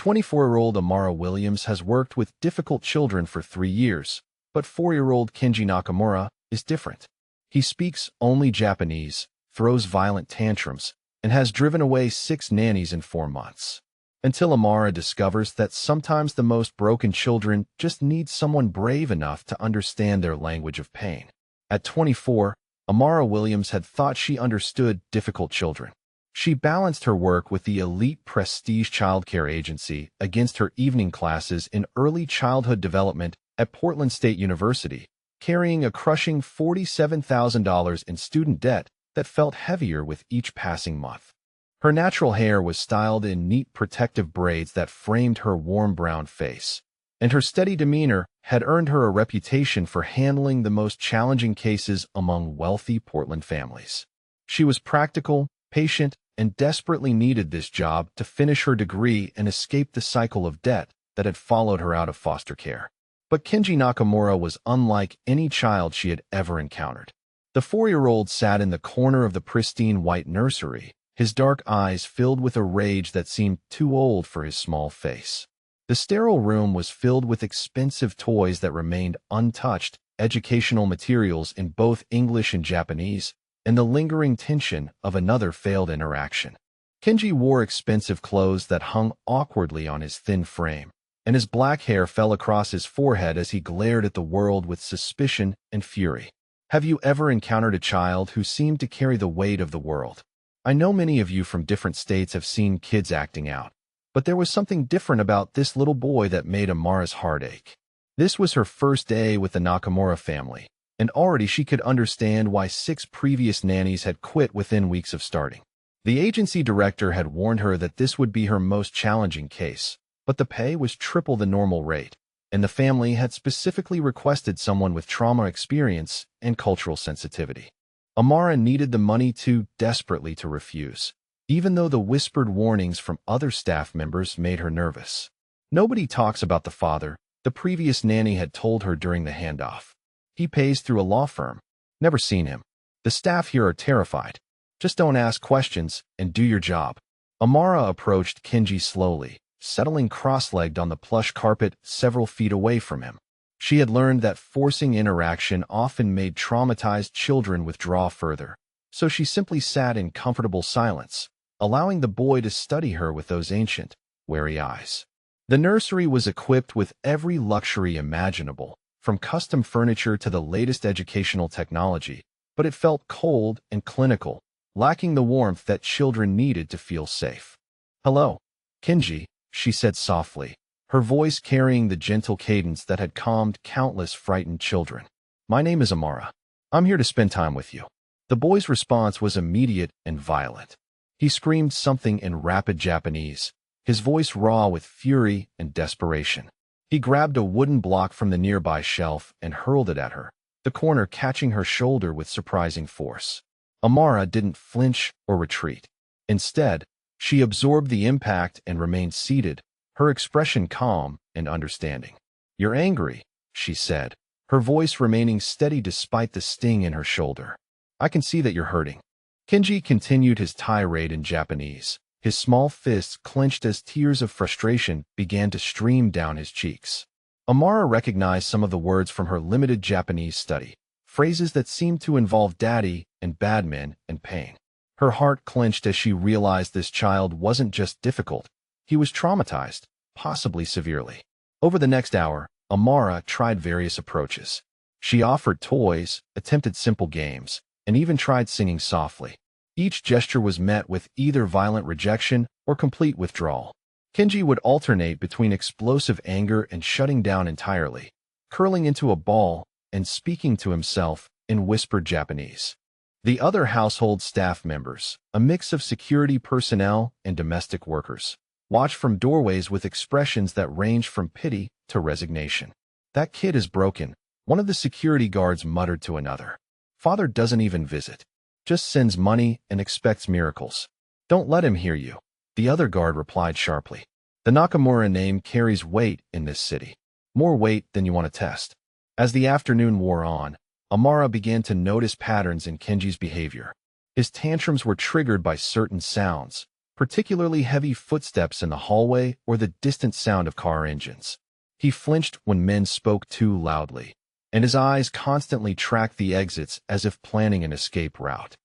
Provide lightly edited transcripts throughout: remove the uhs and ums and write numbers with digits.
24-year-old Amara Williams has worked with difficult children for 3 years, but 4-year-old Kenji Nakamura is different. He speaks only Japanese, throws violent tantrums, and has driven away 6 nannies in 4 months. Until Amara discovers that sometimes the most broken children just need someone brave enough to understand their language of pain. At 24, Amara Williams had thought she understood difficult children. She balanced her work with the elite prestige childcare agency against her evening classes in early childhood development at Portland State University, carrying a crushing $47,000 in student debt that felt heavier with each passing month. Her natural hair was styled in neat protective braids that framed her warm brown face, and her steady demeanor had earned her a reputation for handling the most challenging cases among wealthy Portland families. She was practical, patient, and desperately needed this job to finish her degree and escape the cycle of debt that had followed her out of foster care. But Kenji Nakamura was unlike any child she had ever encountered. The 4-year-old sat in the corner of the pristine white nursery, his dark eyes filled with a rage that seemed too old for his small face. The sterile room was filled with expensive toys that remained untouched, educational materials in both English and Japanese, and the lingering tension of another failed interaction. Kenji wore expensive clothes that hung awkwardly on his thin frame, and his black hair fell across his forehead as he glared at the world with suspicion and fury. Have you ever encountered a child who seemed to carry the weight of the world? I know many of you from different states have seen kids acting out, but there was something different about this little boy that made Amara's heart ache. This was her first day with the Nakamura family, and already she could understand why 6 previous nannies had quit within weeks of starting. The agency director had warned her that this would be her most challenging case, but the pay was triple the normal rate, and the family had specifically requested someone with trauma experience and cultural sensitivity. Amara needed the money too desperately to refuse, even though the whispered warnings from other staff members made her nervous. Nobody talks about the father, the previous nanny had told her during the handoff. He pays through a law firm. Never seen him. The staff here are terrified. Just don't ask questions and do your job. Amara approached Kenji slowly, settling cross-legged on the plush carpet several feet away from him. She had learned that forcing interaction often made traumatized children withdraw further, so she simply sat in comfortable silence, allowing the boy to study her with those ancient, wary eyes. The nursery was equipped with every luxury imaginable, from custom furniture to the latest educational technology, but it felt cold and clinical, lacking the warmth that children needed to feel safe. "Hello, Kenji," she said softly, her voice carrying the gentle cadence that had calmed countless frightened children. "My name is Amara. I'm here to spend time with you." The boy's response was immediate and violent. He screamed something in rapid Japanese, his voice raw with fury and desperation. He grabbed a wooden block from the nearby shelf and hurled it at her, the corner catching her shoulder with surprising force. Amara didn't flinch or retreat. Instead, she absorbed the impact and remained seated, her expression calm and understanding. "You're angry," she said, her voice remaining steady despite the sting in her shoulder. "I can see that you're hurting." Kenji continued his tirade in Japanese, his small fists clenched as tears of frustration began to stream down his cheeks. Amara recognized some of the words from her limited Japanese study, phrases that seemed to involve daddy and bad men and pain. Her heart clenched as she realized this child wasn't just difficult, he was traumatized, possibly severely. Over the next hour, Amara tried various approaches. She offered toys, attempted simple games, and even tried singing softly. Each gesture was met with either violent rejection or complete withdrawal. Kenji would alternate between explosive anger and shutting down entirely, curling into a ball and speaking to himself in whispered Japanese. The other household staff members, a mix of security personnel and domestic workers, watched from doorways with expressions that ranged from pity to resignation. "That kid is broken," one of the security guards muttered to another. "Father doesn't even visit. Just sends money and expects miracles. Don't let him hear you," the other guard replied sharply. The Nakamura name carries weight in this city, more weight than you want to test. As the afternoon wore on, Amara began to notice patterns in Kenji's behavior. His tantrums were triggered by certain sounds, particularly heavy footsteps in the hallway or the distant sound of car engines. He flinched when men spoke too loudly, and his eyes constantly tracked the exits as if planning an escape route.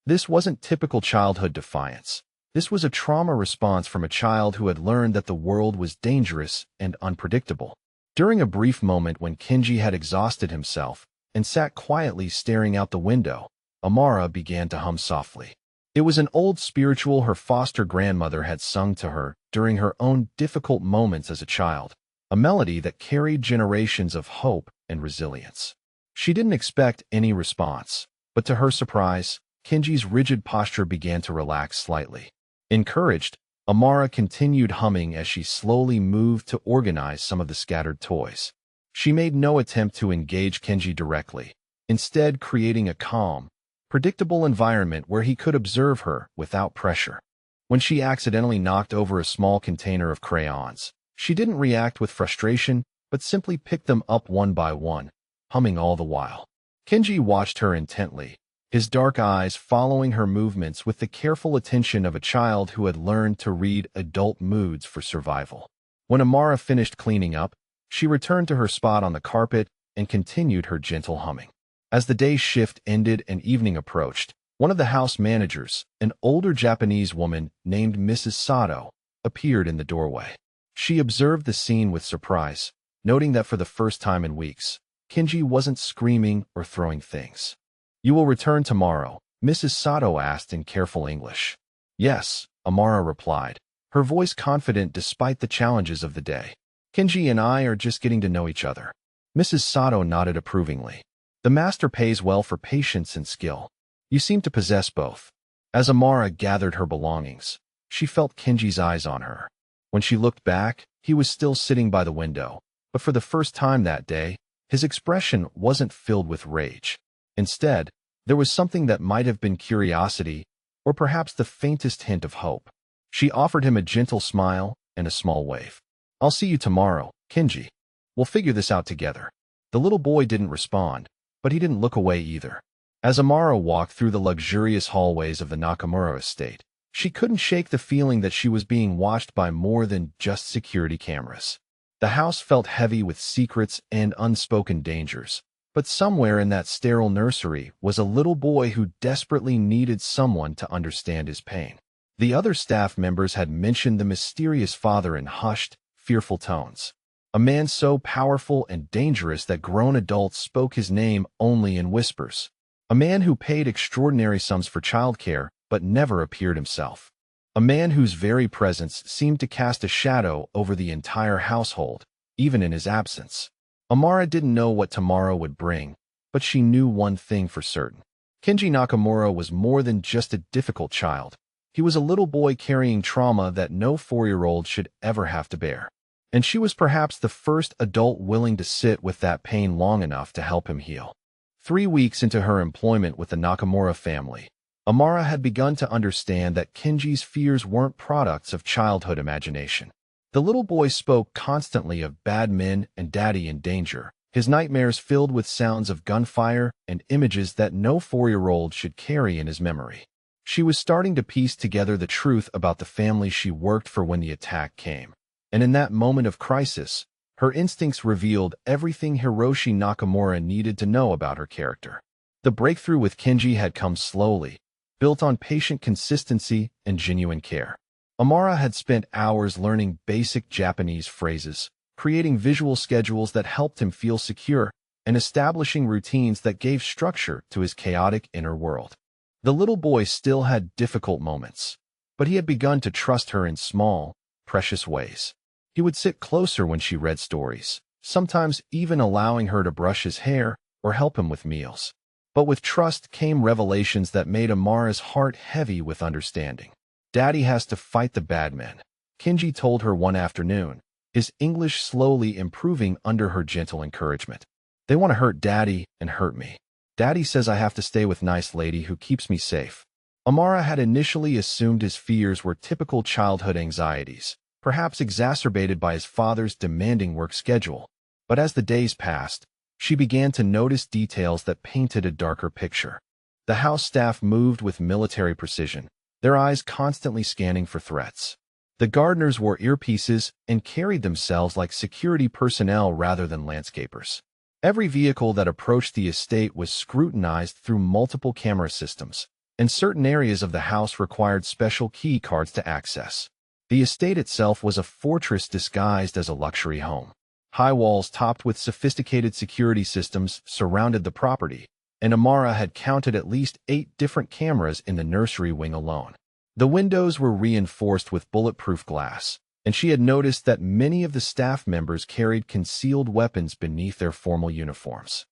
This wasn't typical childhood defiance. This was a trauma response from a child who had learned that the world was dangerous and unpredictable. During a brief moment when Kenji had exhausted himself and sat quietly staring out the window, Amara began to hum softly. It was an old spiritual her foster grandmother had sung to her during her own difficult moments as a child, a melody that carried generations of hope and resilience. She didn't expect any response, but to her surprise, Kenji's rigid posture began to relax slightly. Encouraged, Amara continued humming as she slowly moved to organize some of the scattered toys. She made no attempt to engage Kenji directly, instead creating a calm, predictable environment where he could observe her without pressure. When she accidentally knocked over a small container of crayons, she didn't react with frustration, but simply picked them up one by one, humming all the while. Kenji watched her intently, his dark eyes following her movements with the careful attention of a child who had learned to read adult moods for survival. When Amara finished cleaning up, she returned to her spot on the carpet and continued her gentle humming. As the day's shift ended and evening approached, one of the house managers, an older Japanese woman named Mrs. Sato, appeared in the doorway. She observed the scene with surprise, noting that for the first time in weeks, Kenji wasn't screaming or throwing things. "You will return tomorrow?" Mrs. Sato asked in careful English. "Yes," Amara replied, her voice confident despite the challenges of the day. "Kenji and I are just getting to know each other." Mrs. Sato nodded approvingly. "The master pays well for patience and skill. You seem to possess both." As Amara gathered her belongings, she felt Kenji's eyes on her. When she looked back, he was still sitting by the window, but for the first time that day, his expression wasn't filled with rage. Instead, there was something that might have been curiosity, or perhaps the faintest hint of hope. She offered him a gentle smile and a small wave. "I'll see you tomorrow, Kenji. We'll figure this out together." The little boy didn't respond, but he didn't look away either. As Amara walked through the luxurious hallways of the Nakamura estate, she couldn't shake the feeling that she was being watched by more than just security cameras. The house felt heavy with secrets and unspoken dangers, but somewhere in that sterile nursery was a little boy who desperately needed someone to understand his pain. The other staff members had mentioned the mysterious father in hushed, fearful tones. A man so powerful and dangerous that grown adults spoke his name only in whispers. A man who paid extraordinary sums for childcare but never appeared himself. A man whose very presence seemed to cast a shadow over the entire household, even in his absence. Amara didn't know what tomorrow would bring, but she knew one thing for certain. Kenji Nakamura was more than just a difficult child. He was a little boy carrying trauma that no 4-year-old should ever have to bear. And she was perhaps the first adult willing to sit with that pain long enough to help him heal. 3 weeks into her employment with the Nakamura family, Amara had begun to understand that Kenji's fears weren't products of childhood imagination. The little boy spoke constantly of bad men and daddy in danger, his nightmares filled with sounds of gunfire and images that no 4-year-old should carry in his memory. She was starting to piece together the truth about the family she worked for when the attack came. And in that moment of crisis, her instincts revealed everything Hiroshi Nakamura needed to know about her character. The breakthrough with Kenji had come slowly, built on patient consistency and genuine care. Amara had spent hours learning basic Japanese phrases, creating visual schedules that helped him feel secure, and establishing routines that gave structure to his chaotic inner world. The little boy still had difficult moments, but he had begun to trust her in small, precious ways. He would sit closer when she read stories, sometimes even allowing her to brush his hair or help him with meals. But with trust came revelations that made Amara's heart heavy with understanding. "Daddy has to fight the bad men," Kenji told her one afternoon, his English slowly improving under her gentle encouragement. "They want to hurt Daddy and hurt me. Daddy says I have to stay with nice lady who keeps me safe." Amara had initially assumed his fears were typical childhood anxieties, perhaps exacerbated by his father's demanding work schedule. But as the days passed, she began to notice details that painted a darker picture. The house staff moved with military precision, their eyes constantly scanning for threats. The gardeners wore earpieces and carried themselves like security personnel rather than landscapers. Every vehicle that approached the estate was scrutinized through multiple camera systems, and certain areas of the house required special key cards to access. The estate itself was a fortress disguised as a luxury home. High walls topped with sophisticated security systems surrounded the property, and Amara had counted at least 8 different cameras in the nursery wing alone. The windows were reinforced with bulletproof glass, and she had noticed that many of the staff members carried concealed weapons beneath their formal uniforms.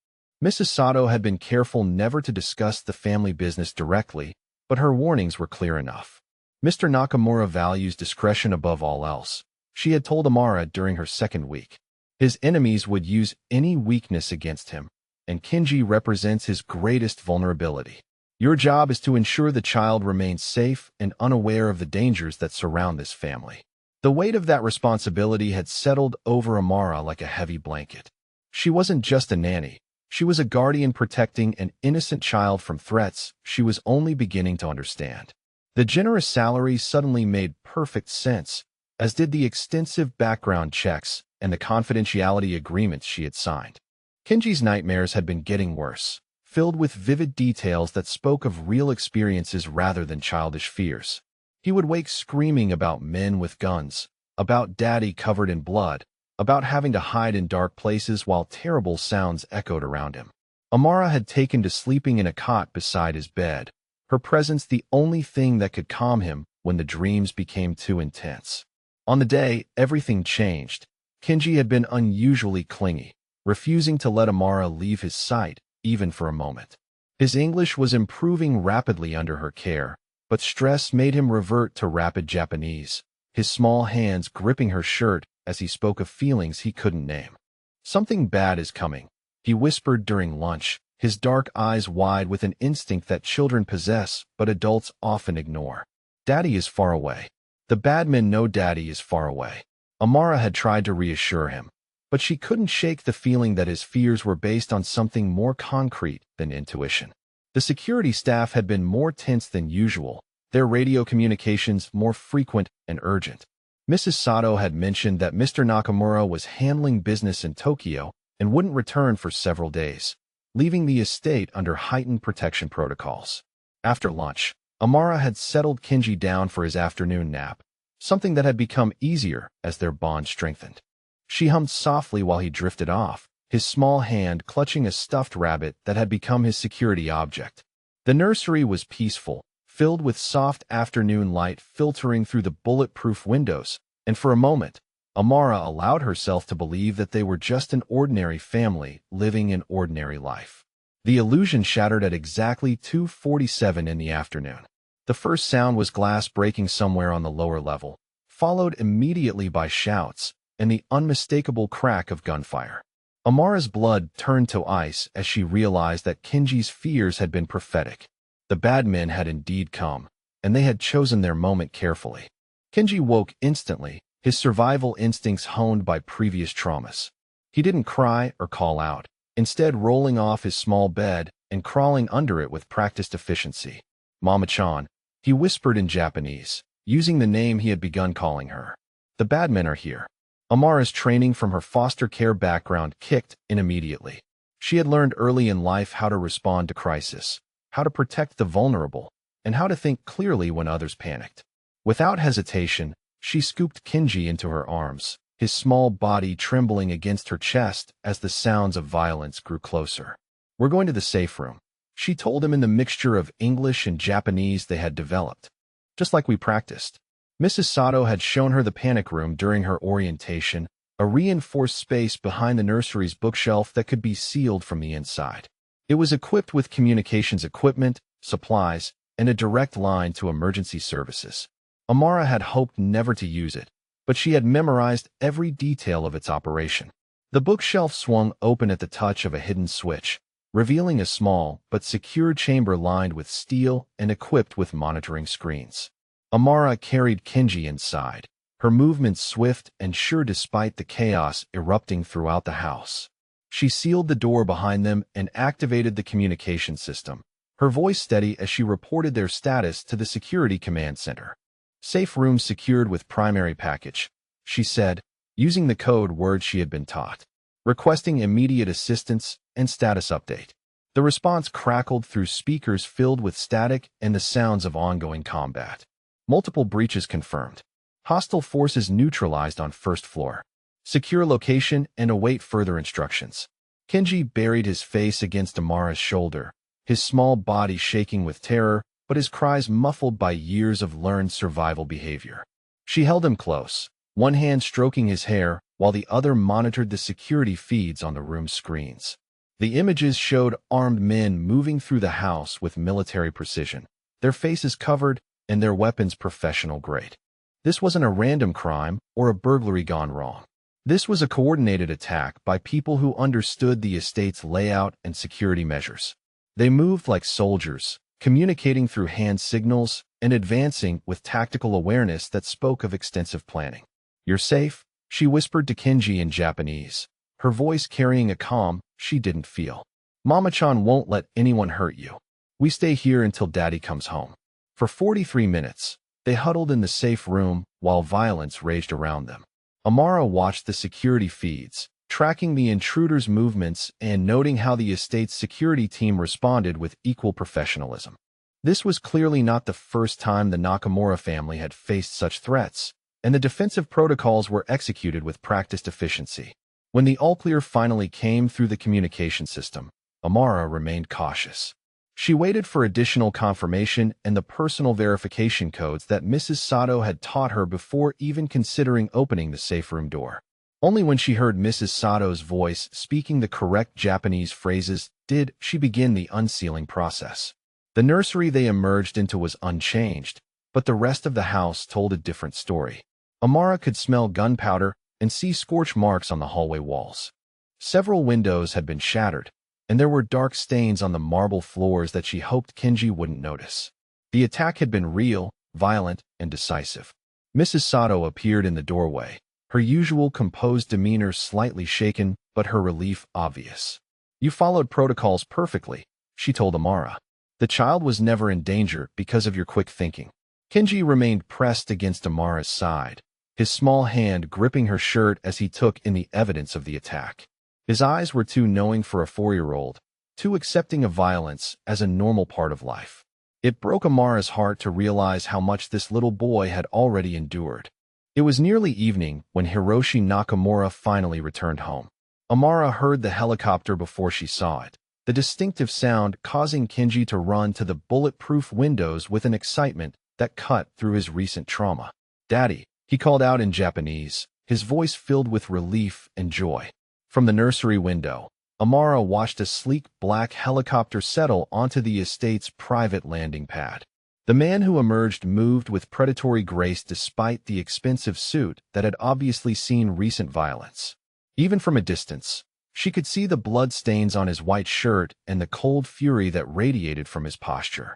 Mrs. Sato had been careful never to discuss the family business directly, but her warnings were clear enough. Mr. Nakamura values discretion above all else, she had told Amara during her second week. His enemies would use any weakness against him, and Kenji represents his greatest vulnerability. Your job is to ensure the child remains safe and unaware of the dangers that surround this family. The weight of that responsibility had settled over Amara like a heavy blanket. She wasn't just a nanny. She was a guardian protecting an innocent child from threats she was only beginning to understand. The generous salary suddenly made perfect sense, as did the extensive background checks and the confidentiality agreements she had signed. Kenji's nightmares had been getting worse, filled with vivid details that spoke of real experiences rather than childish fears. He would wake screaming about men with guns, about daddy covered in blood, about having to hide in dark places while terrible sounds echoed around him. Amara had taken to sleeping in a cot beside his bed, her presence the only thing that could calm him when the dreams became too intense. On the day everything changed, Kenji had been unusually clingy, refusing to let Amara leave his sight, even for a moment. His English was improving rapidly under her care, but stress made him revert to rapid Japanese, his small hands gripping her shirt as he spoke of feelings he couldn't name. Something bad is coming, he whispered during lunch, his dark eyes wide with an instinct that children possess but adults often ignore. Daddy is far away. The bad men know Daddy is far away. Amara had tried to reassure him, but she couldn't shake the feeling that his fears were based on something more concrete than intuition. The security staff had been more tense than usual, their radio communications more frequent and urgent. Mrs. Sato had mentioned that Mr. Nakamura was handling business in Tokyo and wouldn't return for several days, leaving the estate under heightened protection protocols. After lunch, Amara had settled Kenji down for his afternoon nap, something that had become easier as their bond strengthened. She hummed softly while he drifted off, his small hand clutching a stuffed rabbit that had become his security object. The nursery was peaceful, filled with soft afternoon light filtering through the bulletproof windows, and for a moment, Amara allowed herself to believe that they were just an ordinary family living an ordinary life. The illusion shattered at exactly 2:47 in the afternoon. The first sound was glass breaking somewhere on the lower level, followed immediately by shouts and the unmistakable crack of gunfire. Amara's blood turned to ice as she realized that Kenji's fears had been prophetic. The bad men had indeed come, and they had chosen their moment carefully. Kenji woke instantly, his survival instincts honed by previous traumas. He didn't cry or call out, instead rolling off his small bed and crawling under it with practiced efficiency. Mama-chan, he whispered in Japanese, using the name he had begun calling her. The bad men are here. Amara's training from her foster care background kicked in immediately. She had learned early in life how to respond to crisis, how to protect the vulnerable, and how to think clearly when others panicked. Without hesitation, she scooped Kenji into her arms, his small body trembling against her chest as the sounds of violence grew closer. We're going to the safe room, she told him in the mixture of English and Japanese they had developed. Just like we practiced. Mrs. Sato had shown her the panic room during her orientation, a reinforced space behind the nursery's bookshelf that could be sealed from the inside. It was equipped with communications equipment, supplies, and a direct line to emergency services. Amara had hoped never to use it, but she had memorized every detail of its operation. The bookshelf swung open at the touch of a hidden switch, revealing a small but secure chamber lined with steel and equipped with monitoring screens. Amara carried Kenji inside, her movements swift and sure despite the chaos erupting throughout the house. She sealed the door behind them and activated the communication system, her voice steady as she reported their status to the security command center. "Safe room secured with primary package," she said, using the code word she had been taught. "Requesting immediate assistance and status update." The response crackled through speakers filled with static and the sounds of ongoing combat. "Multiple breaches confirmed. Hostile forces neutralized on first floor. Secure location and await further instructions." Kenji buried his face against Amara's shoulder, his small body shaking with terror, but his cries muffled by years of learned survival behavior. She held him close, one hand stroking his hair while the other monitored the security feeds on the room's screens. The images showed armed men moving through the house with military precision, their faces covered and their weapons professional grade. This wasn't a random crime or a burglary gone wrong. This was a coordinated attack by people who understood the estate's layout and security measures. They moved like soldiers, communicating through hand signals and advancing with tactical awareness that spoke of extensive planning. "You're safe," she whispered to Kenji in Japanese, her voice carrying a calm she didn't feel. "Mama-chan won't let anyone hurt you. We stay here until Daddy comes home." For 43 minutes, they huddled in the safe room while violence raged around them. Amara watched the security feeds, tracking the intruders' movements and noting how the estate's security team responded with equal professionalism. This was clearly not the first time the Nakamura family had faced such threats, and the defensive protocols were executed with practiced efficiency. When the all-clear finally came through the communication system, Amara remained cautious. She waited for additional confirmation and the personal verification codes that Mrs. Sato had taught her before even considering opening the safe room door. Only when she heard Mrs. Sato's voice speaking the correct Japanese phrases did she begin the unsealing process. The nursery they emerged into was unchanged, but the rest of the house told a different story. Amara could smell gunpowder and see scorch marks on the hallway walls. Several windows had been shattered, and there were dark stains on the marble floors that she hoped Kenji wouldn't notice. The attack had been real, violent, and decisive. Mrs. Sato appeared in the doorway, her usual composed demeanor slightly shaken, but her relief obvious. "You followed protocols perfectly," she told Amara. "The child was never in danger because of your quick thinking." Kenji remained pressed against Amara's side, his small hand gripping her shirt as he took in the evidence of the attack. His eyes were too knowing for a 4-year-old, too accepting of violence as a normal part of life. It broke Amara's heart to realize how much this little boy had already endured. It was nearly evening when Hiroshi Nakamura finally returned home. Amara heard the helicopter before she saw it, the distinctive sound causing Kenji to run to the bulletproof windows with an excitement that cut through his recent trauma. "Daddy," he called out in Japanese, his voice filled with relief and joy. From the nursery window, Amara watched a sleek black helicopter settle onto the estate's private landing pad. The man who emerged moved with predatory grace despite the expensive suit that had obviously seen recent violence. Even from a distance, she could see the blood stains on his white shirt and the cold fury that radiated from his posture.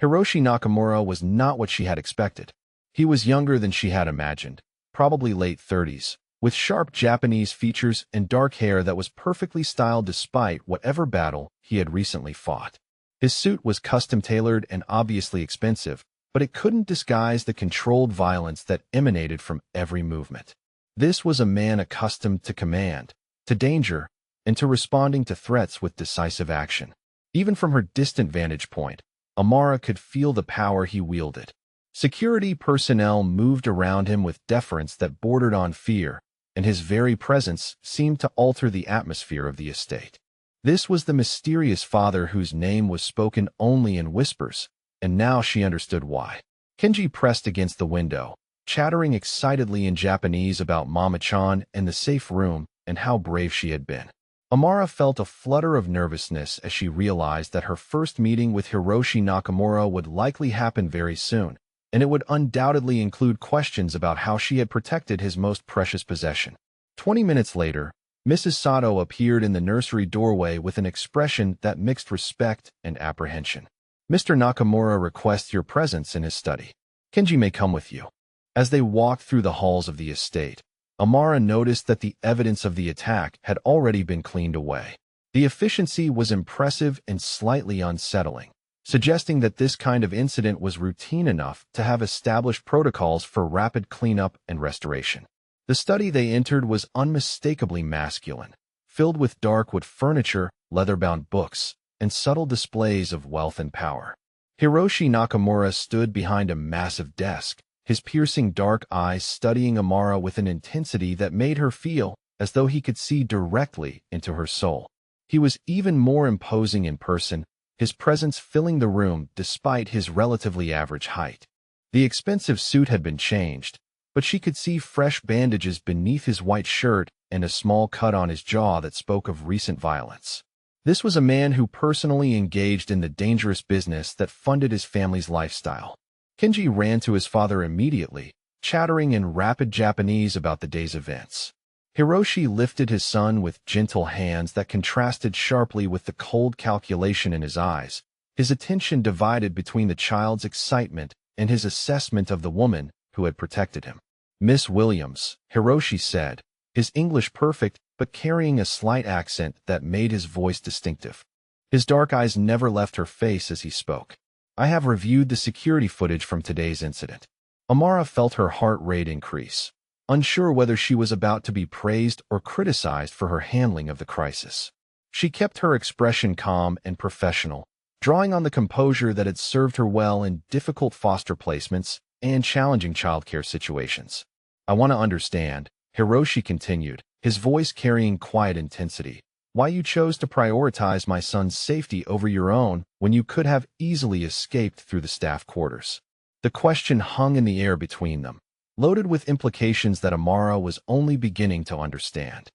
Hiroshi Nakamura was not what she had expected. He was younger than she had imagined, probably late 30s, with sharp Japanese features and dark hair that was perfectly styled despite whatever battle he had recently fought. His suit was custom-tailored and obviously expensive, but it couldn't disguise the controlled violence that emanated from every movement. This was a man accustomed to command, to danger, and to responding to threats with decisive action. Even from her distant vantage point, Amara could feel the power he wielded. Security personnel moved around him with deference that bordered on fear, and his very presence seemed to alter the atmosphere of the estate. This was the mysterious father whose name was spoken only in whispers, and now she understood why. Kenji pressed against the window, chattering excitedly in Japanese about Mama-chan and the safe room and how brave she had been. Amara felt a flutter of nervousness as she realized that her first meeting with Hiroshi Nakamura would likely happen very soon, and it would undoubtedly include questions about how she had protected his most precious possession. 20 minutes later, Mrs. Sato appeared in the nursery doorway with an expression that mixed respect and apprehension. "Mr. Nakamura requests your presence in his study. Kenji may come with you." As they walked through the halls of the estate, Amara noticed that the evidence of the attack had already been cleaned away. The efficiency was impressive and slightly unsettling. suggesting that this kind of incident was routine enough to have established protocols for rapid cleanup and restoration. The study they entered was unmistakably masculine, filled with dark wood furniture, leather-bound books, and subtle displays of wealth and power. Hiroshi Nakamura stood behind a massive desk, his piercing dark eyes studying Amara with an intensity that made her feel as though he could see directly into her soul. He was even more imposing in person, his presence filling the room despite his relatively average height. The expensive suit had been changed, but she could see fresh bandages beneath his white shirt and a small cut on his jaw that spoke of recent violence. This was a man who personally engaged in the dangerous business that funded his family's lifestyle. Kenji ran to his father immediately, chattering in rapid Japanese about the day's events. Hiroshi lifted his son with gentle hands that contrasted sharply with the cold calculation in his eyes, his attention divided between the child's excitement and his assessment of the woman who had protected him. "Miss Williams," Hiroshi said, his English perfect but carrying a slight accent that made his voice distinctive. His dark eyes never left her face as he spoke. "I have reviewed the security footage from today's incident." Amara felt her heart rate increase, unsure whether she was about to be praised or criticized for her handling of the crisis. She kept her expression calm and professional, drawing on the composure that had served her well in difficult foster placements and challenging childcare situations. "I want to understand," Hiroshi continued, his voice carrying quiet intensity, "why you chose to prioritize my son's safety over your own when you could have easily escaped through the staff quarters." The question hung in the air between them, loaded with implications that Amara was only beginning to understand.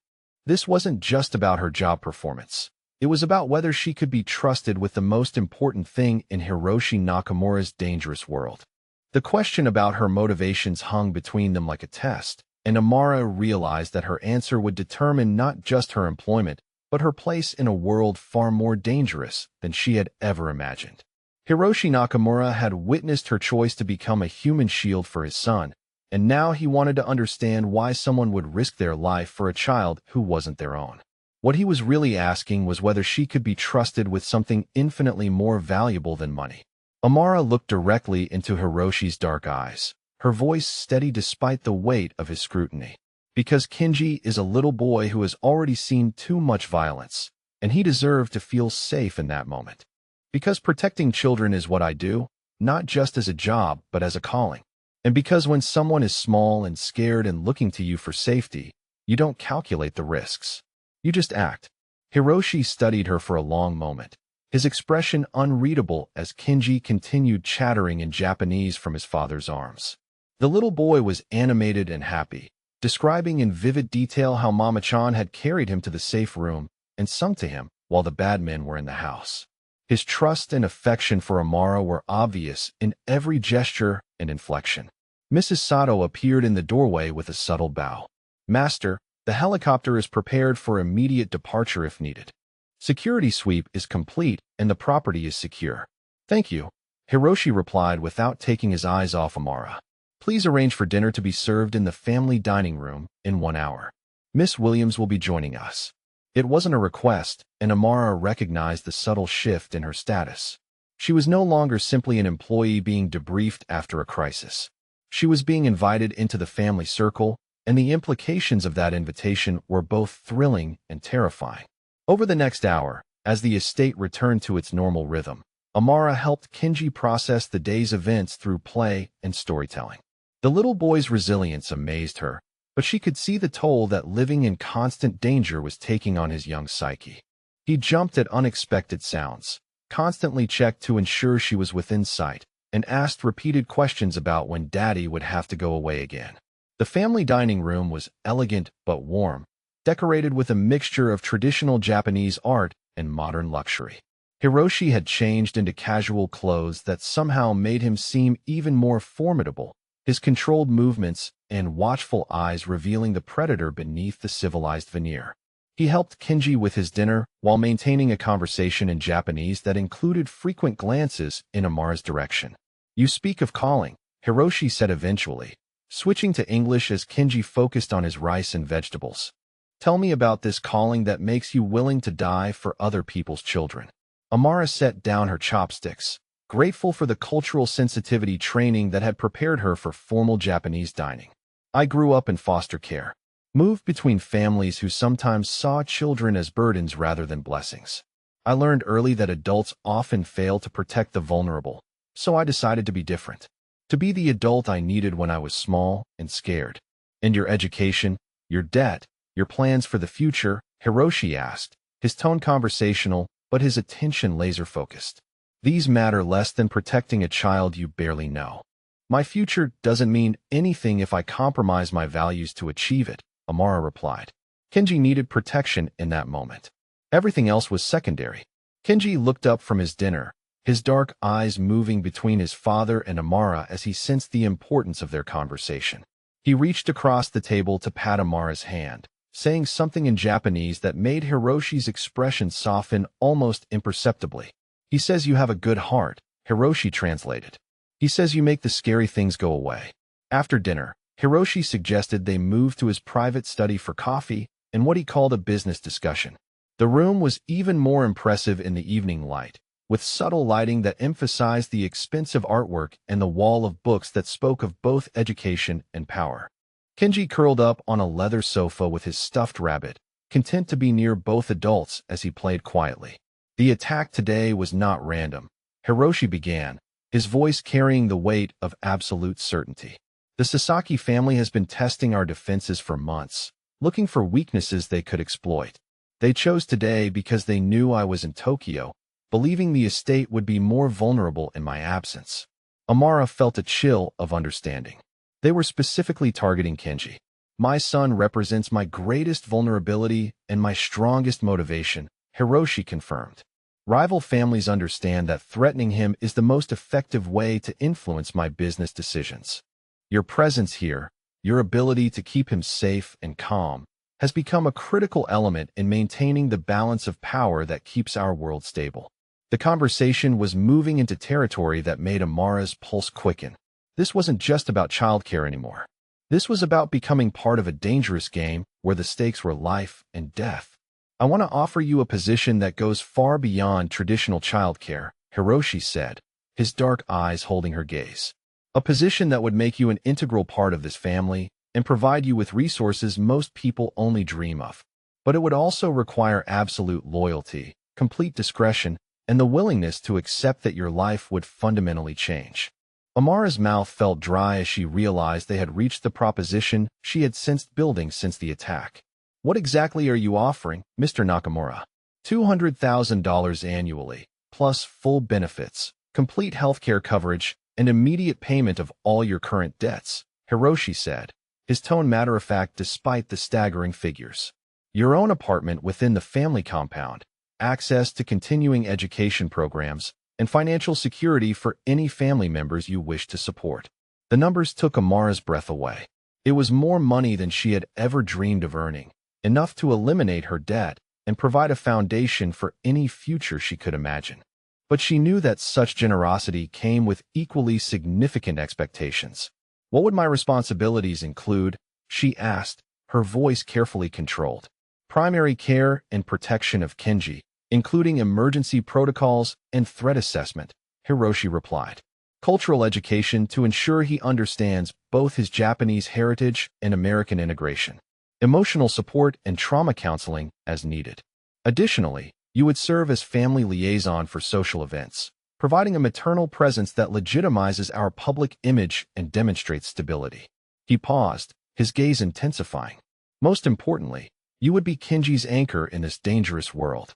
This wasn't just about her job performance. It was about whether she could be trusted with the most important thing in Hiroshi Nakamura's dangerous world. The question about her motivations hung between them like a test, and Amara realized that her answer would determine not just her employment, but her place in a world far more dangerous than she had ever imagined. Hiroshi Nakamura had witnessed her choice to become a human shield for his son, and now he wanted to understand why someone would risk their life for a child who wasn't their own. What he was really asking was whether she could be trusted with something infinitely more valuable than money. Amara looked directly into Hiroshi's dark eyes, her voice steady despite the weight of his scrutiny. "Because Kenji is a little boy who has already seen too much violence, and he deserved to feel safe in that moment. Because protecting children is what I do, not just as a job, but as a calling. And because when someone is small and scared and looking to you for safety, you don't calculate the risks. You just act." Hiroshi studied her for a long moment, his expression unreadable as Kenji continued chattering in Japanese from his father's arms. The little boy was animated and happy, describing in vivid detail how Mama-chan had carried him to the safe room and sung to him while the bad men were in the house. His trust and affection for Amara were obvious in every gesture and inflection. Mrs. Sato appeared in the doorway with a subtle bow. "Master, the helicopter is prepared for immediate departure if needed. Security sweep is complete and the property is secure." "Thank you," Hiroshi replied without taking his eyes off Amara. "Please arrange for dinner to be served in the family dining room in 1 hour. Miss Williams will be joining us." It wasn't a request, and Amara recognized the subtle shift in her status. She was no longer simply an employee being debriefed after a crisis. She was being invited into the family circle, and the implications of that invitation were both thrilling and terrifying. Over the next hour, as the estate returned to its normal rhythm, Amara helped Kenji process the day's events through play and storytelling. The little boy's resilience amazed her, but she could see the toll that living in constant danger was taking on his young psyche. He jumped at unexpected sounds, constantly checked to ensure she was within sight, and asked repeated questions about when Daddy would have to go away again. The family dining room was elegant but warm, decorated with a mixture of traditional Japanese art and modern luxury. Hiroshi had changed into casual clothes that somehow made him seem even more formidable, his controlled movements and watchful eyes revealing the predator beneath the civilized veneer. He helped Kenji with his dinner while maintaining a conversation in Japanese that included frequent glances in Amara's direction. "You speak of calling," Hiroshi said eventually, switching to English as Kenji focused on his rice and vegetables. "Tell me about this calling that makes you willing to die for other people's children." Amara set down her chopsticks, grateful for the cultural sensitivity training that had prepared her for formal Japanese dining. I grew up in foster care, moved between families who sometimes saw children as burdens rather than blessings. I learned early that adults often fail to protect the vulnerable, so I decided to be different. To be the adult I needed when I was small and scared. And your education, your debt, your plans for the future? Hiroshi asked, his tone conversational, but his attention laser-focused. These matter less than protecting a child you barely know. My future doesn't mean anything if I compromise my values to achieve it, Amara replied. Kenji needed protection in that moment. Everything else was secondary. Kenji looked up from his dinner, his dark eyes moving between his father and Amara as he sensed the importance of their conversation. He reached across the table to pat Amara's hand, saying something in Japanese that made Hiroshi's expression soften almost imperceptibly. He says you have a good heart, Hiroshi translated. He says you make the scary things go away. After dinner, Hiroshi suggested they move to his private study for coffee and what he called a business discussion. The room was even more impressive in the evening light, with subtle lighting that emphasized the expensive artwork and the wall of books that spoke of both education and power. Kenji curled up on a leather sofa with his stuffed rabbit, content to be near both adults as he played quietly. The attack today was not random, Hiroshi began, his voice carrying the weight of absolute certainty. The Sasaki family has been testing our defenses for months, looking for weaknesses they could exploit. They chose today because they knew I was in Tokyo, believing the estate would be more vulnerable in my absence. Amara felt a chill of understanding. They were specifically targeting Kenji. My son represents my greatest vulnerability and my strongest motivation, Hiroshi confirmed. Rival families understand that threatening him is the most effective way to influence my business decisions. Your presence here, your ability to keep him safe and calm, has become a critical element in maintaining the balance of power that keeps our world stable. The conversation was moving into territory that made Amara's pulse quicken. This wasn't just about childcare anymore. This was about becoming part of a dangerous game where the stakes were life and death. I want to offer you a position that goes far beyond traditional childcare, Hiroshi said, his dark eyes holding her gaze. A position that would make you an integral part of this family and provide you with resources most people only dream of. But it would also require absolute loyalty, complete discretion, and the willingness to accept that your life would fundamentally change. Amara's mouth felt dry as she realized they had reached the proposition she had sensed building since the attack. What exactly are you offering, Mr. Nakamura? $200,000 annually, plus full benefits, complete healthcare coverage, and immediate payment of all your current debts, Hiroshi said, his tone matter-of-fact despite the staggering figures. Your own apartment within the family compound, access to continuing education programs, and financial security for any family members you wish to support. The numbers took Amara's breath away. It was more money than she had ever dreamed of earning, enough to eliminate her debt and provide a foundation for any future she could imagine. But she knew that such generosity came with equally significant expectations. What would my responsibilities include? She asked, her voice carefully controlled. Primary care and protection of Kenji, including emergency protocols and threat assessment, Hiroshi replied. Cultural education to ensure he understands both his Japanese heritage and American integration. Emotional support and trauma counseling as needed. Additionally, you would serve as family liaison for social events, providing a maternal presence that legitimizes our public image and demonstrates stability. He paused, his gaze intensifying. Most importantly, you would be Kenji's anchor in this dangerous world.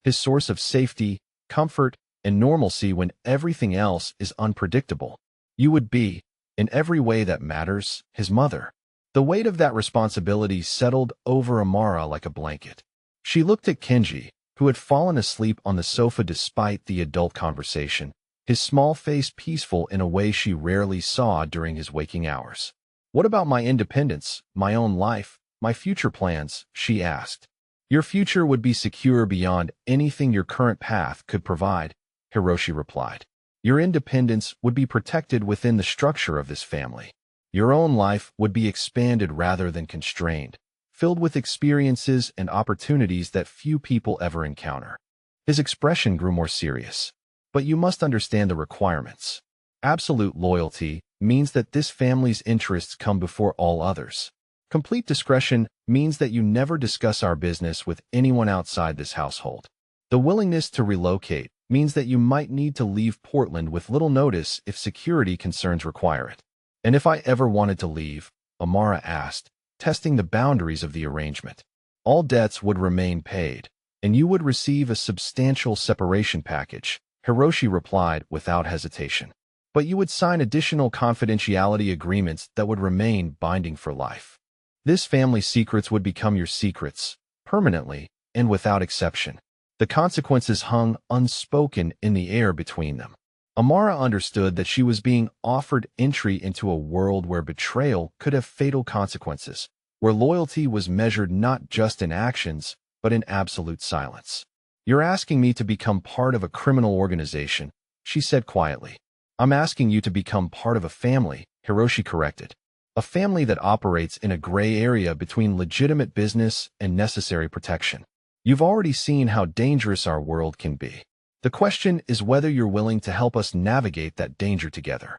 His source of safety, comfort, and normalcy when everything else is unpredictable. You would be, in every way that matters, his mother. The weight of that responsibility settled over Amara like a blanket. She looked at Kenji, who had fallen asleep on the sofa despite the adult conversation, his small face peaceful in a way she rarely saw during his waking hours. What about my independence, my own life, my future plans? She asked. Your future would be secure beyond anything your current path could provide, Hiroshi replied. Your independence would be protected within the structure of this family. Your own life would be expanded rather than constrained, filled with experiences and opportunities that few people ever encounter. His expression grew more serious. But you must understand the requirements. Absolute loyalty means that this family's interests come before all others. Complete discretion means that you never discuss our business with anyone outside this household. The willingness to relocate means that you might need to leave Portland with little notice if security concerns require it. And if I ever wanted to leave, Amara asked, testing the boundaries of the arrangement. All debts would remain paid, and you would receive a substantial separation package, Hiroshi replied without hesitation. But you would sign additional confidentiality agreements that would remain binding for life. This family's secrets would become your secrets, permanently and without exception. The consequences hung unspoken in the air between them. Amara understood that she was being offered entry into a world where betrayal could have fatal consequences, where loyalty was measured not just in actions, but in absolute silence. You're asking me to become part of a criminal organization, she said quietly. I'm asking you to become part of a family, Hiroshi corrected. A family that operates in a gray area between legitimate business and necessary protection. You've already seen how dangerous our world can be. The question is whether you're willing to help us navigate that danger together.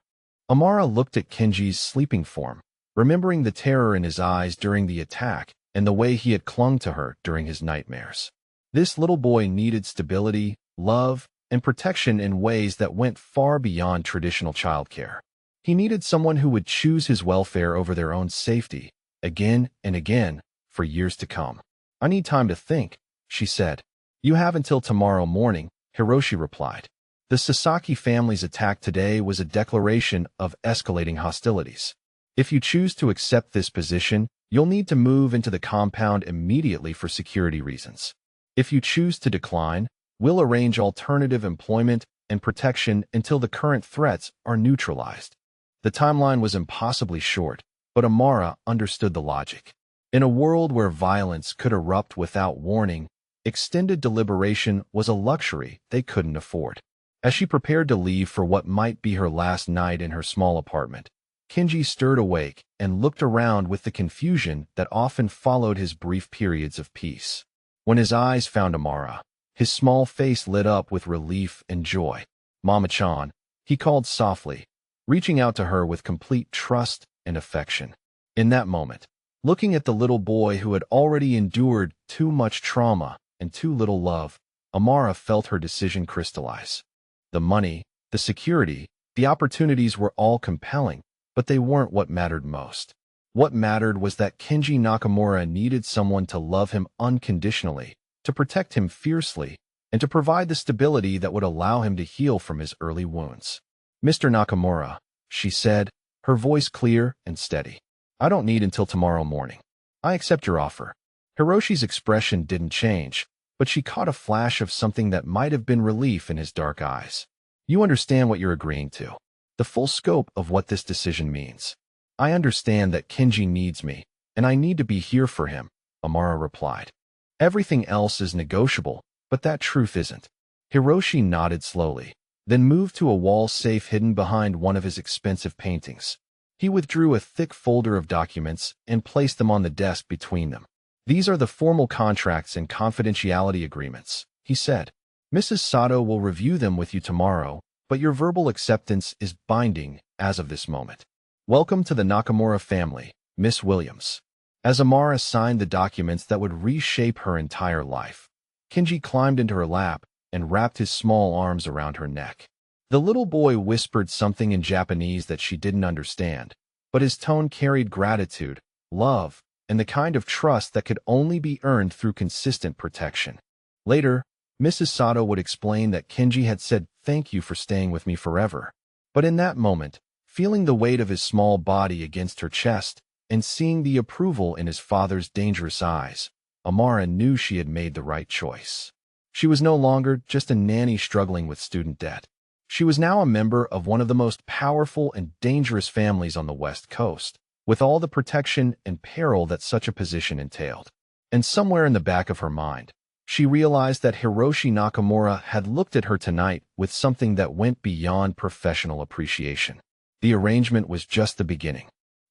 Amara looked at Kenji's sleeping form, remembering the terror in his eyes during the attack and the way he had clung to her during his nightmares. This little boy needed stability, love, and protection in ways that went far beyond traditional childcare. He needed someone who would choose his welfare over their own safety, again and again, for years to come. I need time to think, she said. You have until tomorrow morning, Hiroshi replied. The Sasaki family's attack today was a declaration of escalating hostilities. If you choose to accept this position, you'll need to move into the compound immediately for security reasons. If you choose to decline, we'll arrange alternative employment and protection until the current threats are neutralized. The timeline was impossibly short, but Amara understood the logic. In a world where violence could erupt without warning, extended deliberation was a luxury they couldn't afford. As she prepared to leave for what might be her last night in her small apartment, Kenji stirred awake and looked around with the confusion that often followed his brief periods of peace. When his eyes found Amara, his small face lit up with relief and joy. Mama-chan, he called softly, reaching out to her with complete trust and affection. In that moment, looking at the little boy who had already endured too much trauma and too little love, Amara felt her decision crystallize. The money, the security, the opportunities were all compelling, but they weren't what mattered most. What mattered was that Kenji Nakamura needed someone to love him unconditionally, to protect him fiercely, and to provide the stability that would allow him to heal from his early wounds. Mr. Nakamura, she said, her voice clear and steady. I don't need until tomorrow morning. I accept your offer. Hiroshi's expression didn't change, but she caught a flash of something that might have been relief in his dark eyes. You understand what you're agreeing to. The full scope of what this decision means. I understand that Kenji needs me, and I need to be here for him, Amara replied. Everything else is negotiable, but that truth isn't. Hiroshi nodded slowly, then moved to a wall safe hidden behind one of his expensive paintings. He withdrew a thick folder of documents and placed them on the desk between them. These are the formal contracts and confidentiality agreements, he said. Mrs. Sato will review them with you tomorrow, but your verbal acceptance is binding as of this moment. Welcome to the Nakamura family, Miss Williams. As Amara signed the documents that would reshape her entire life, Kenji climbed into her lap and wrapped his small arms around her neck. The little boy whispered something in Japanese that she didn't understand, but his tone carried gratitude, love, and the kind of trust that could only be earned through consistent protection. Later, Mrs. Sato would explain that Kenji had said thank you for staying with me forever. But in that moment, feeling the weight of his small body against her chest and seeing the approval in his father's dangerous eyes, Amara knew she had made the right choice. She was no longer just a nanny struggling with student debt. She was now a member of one of the most powerful and dangerous families on the West Coast, with all the protection and peril that such a position entailed. And somewhere in the back of her mind, she realized that Hiroshi Nakamura had looked at her tonight with something that went beyond professional appreciation. The arrangement was just the beginning.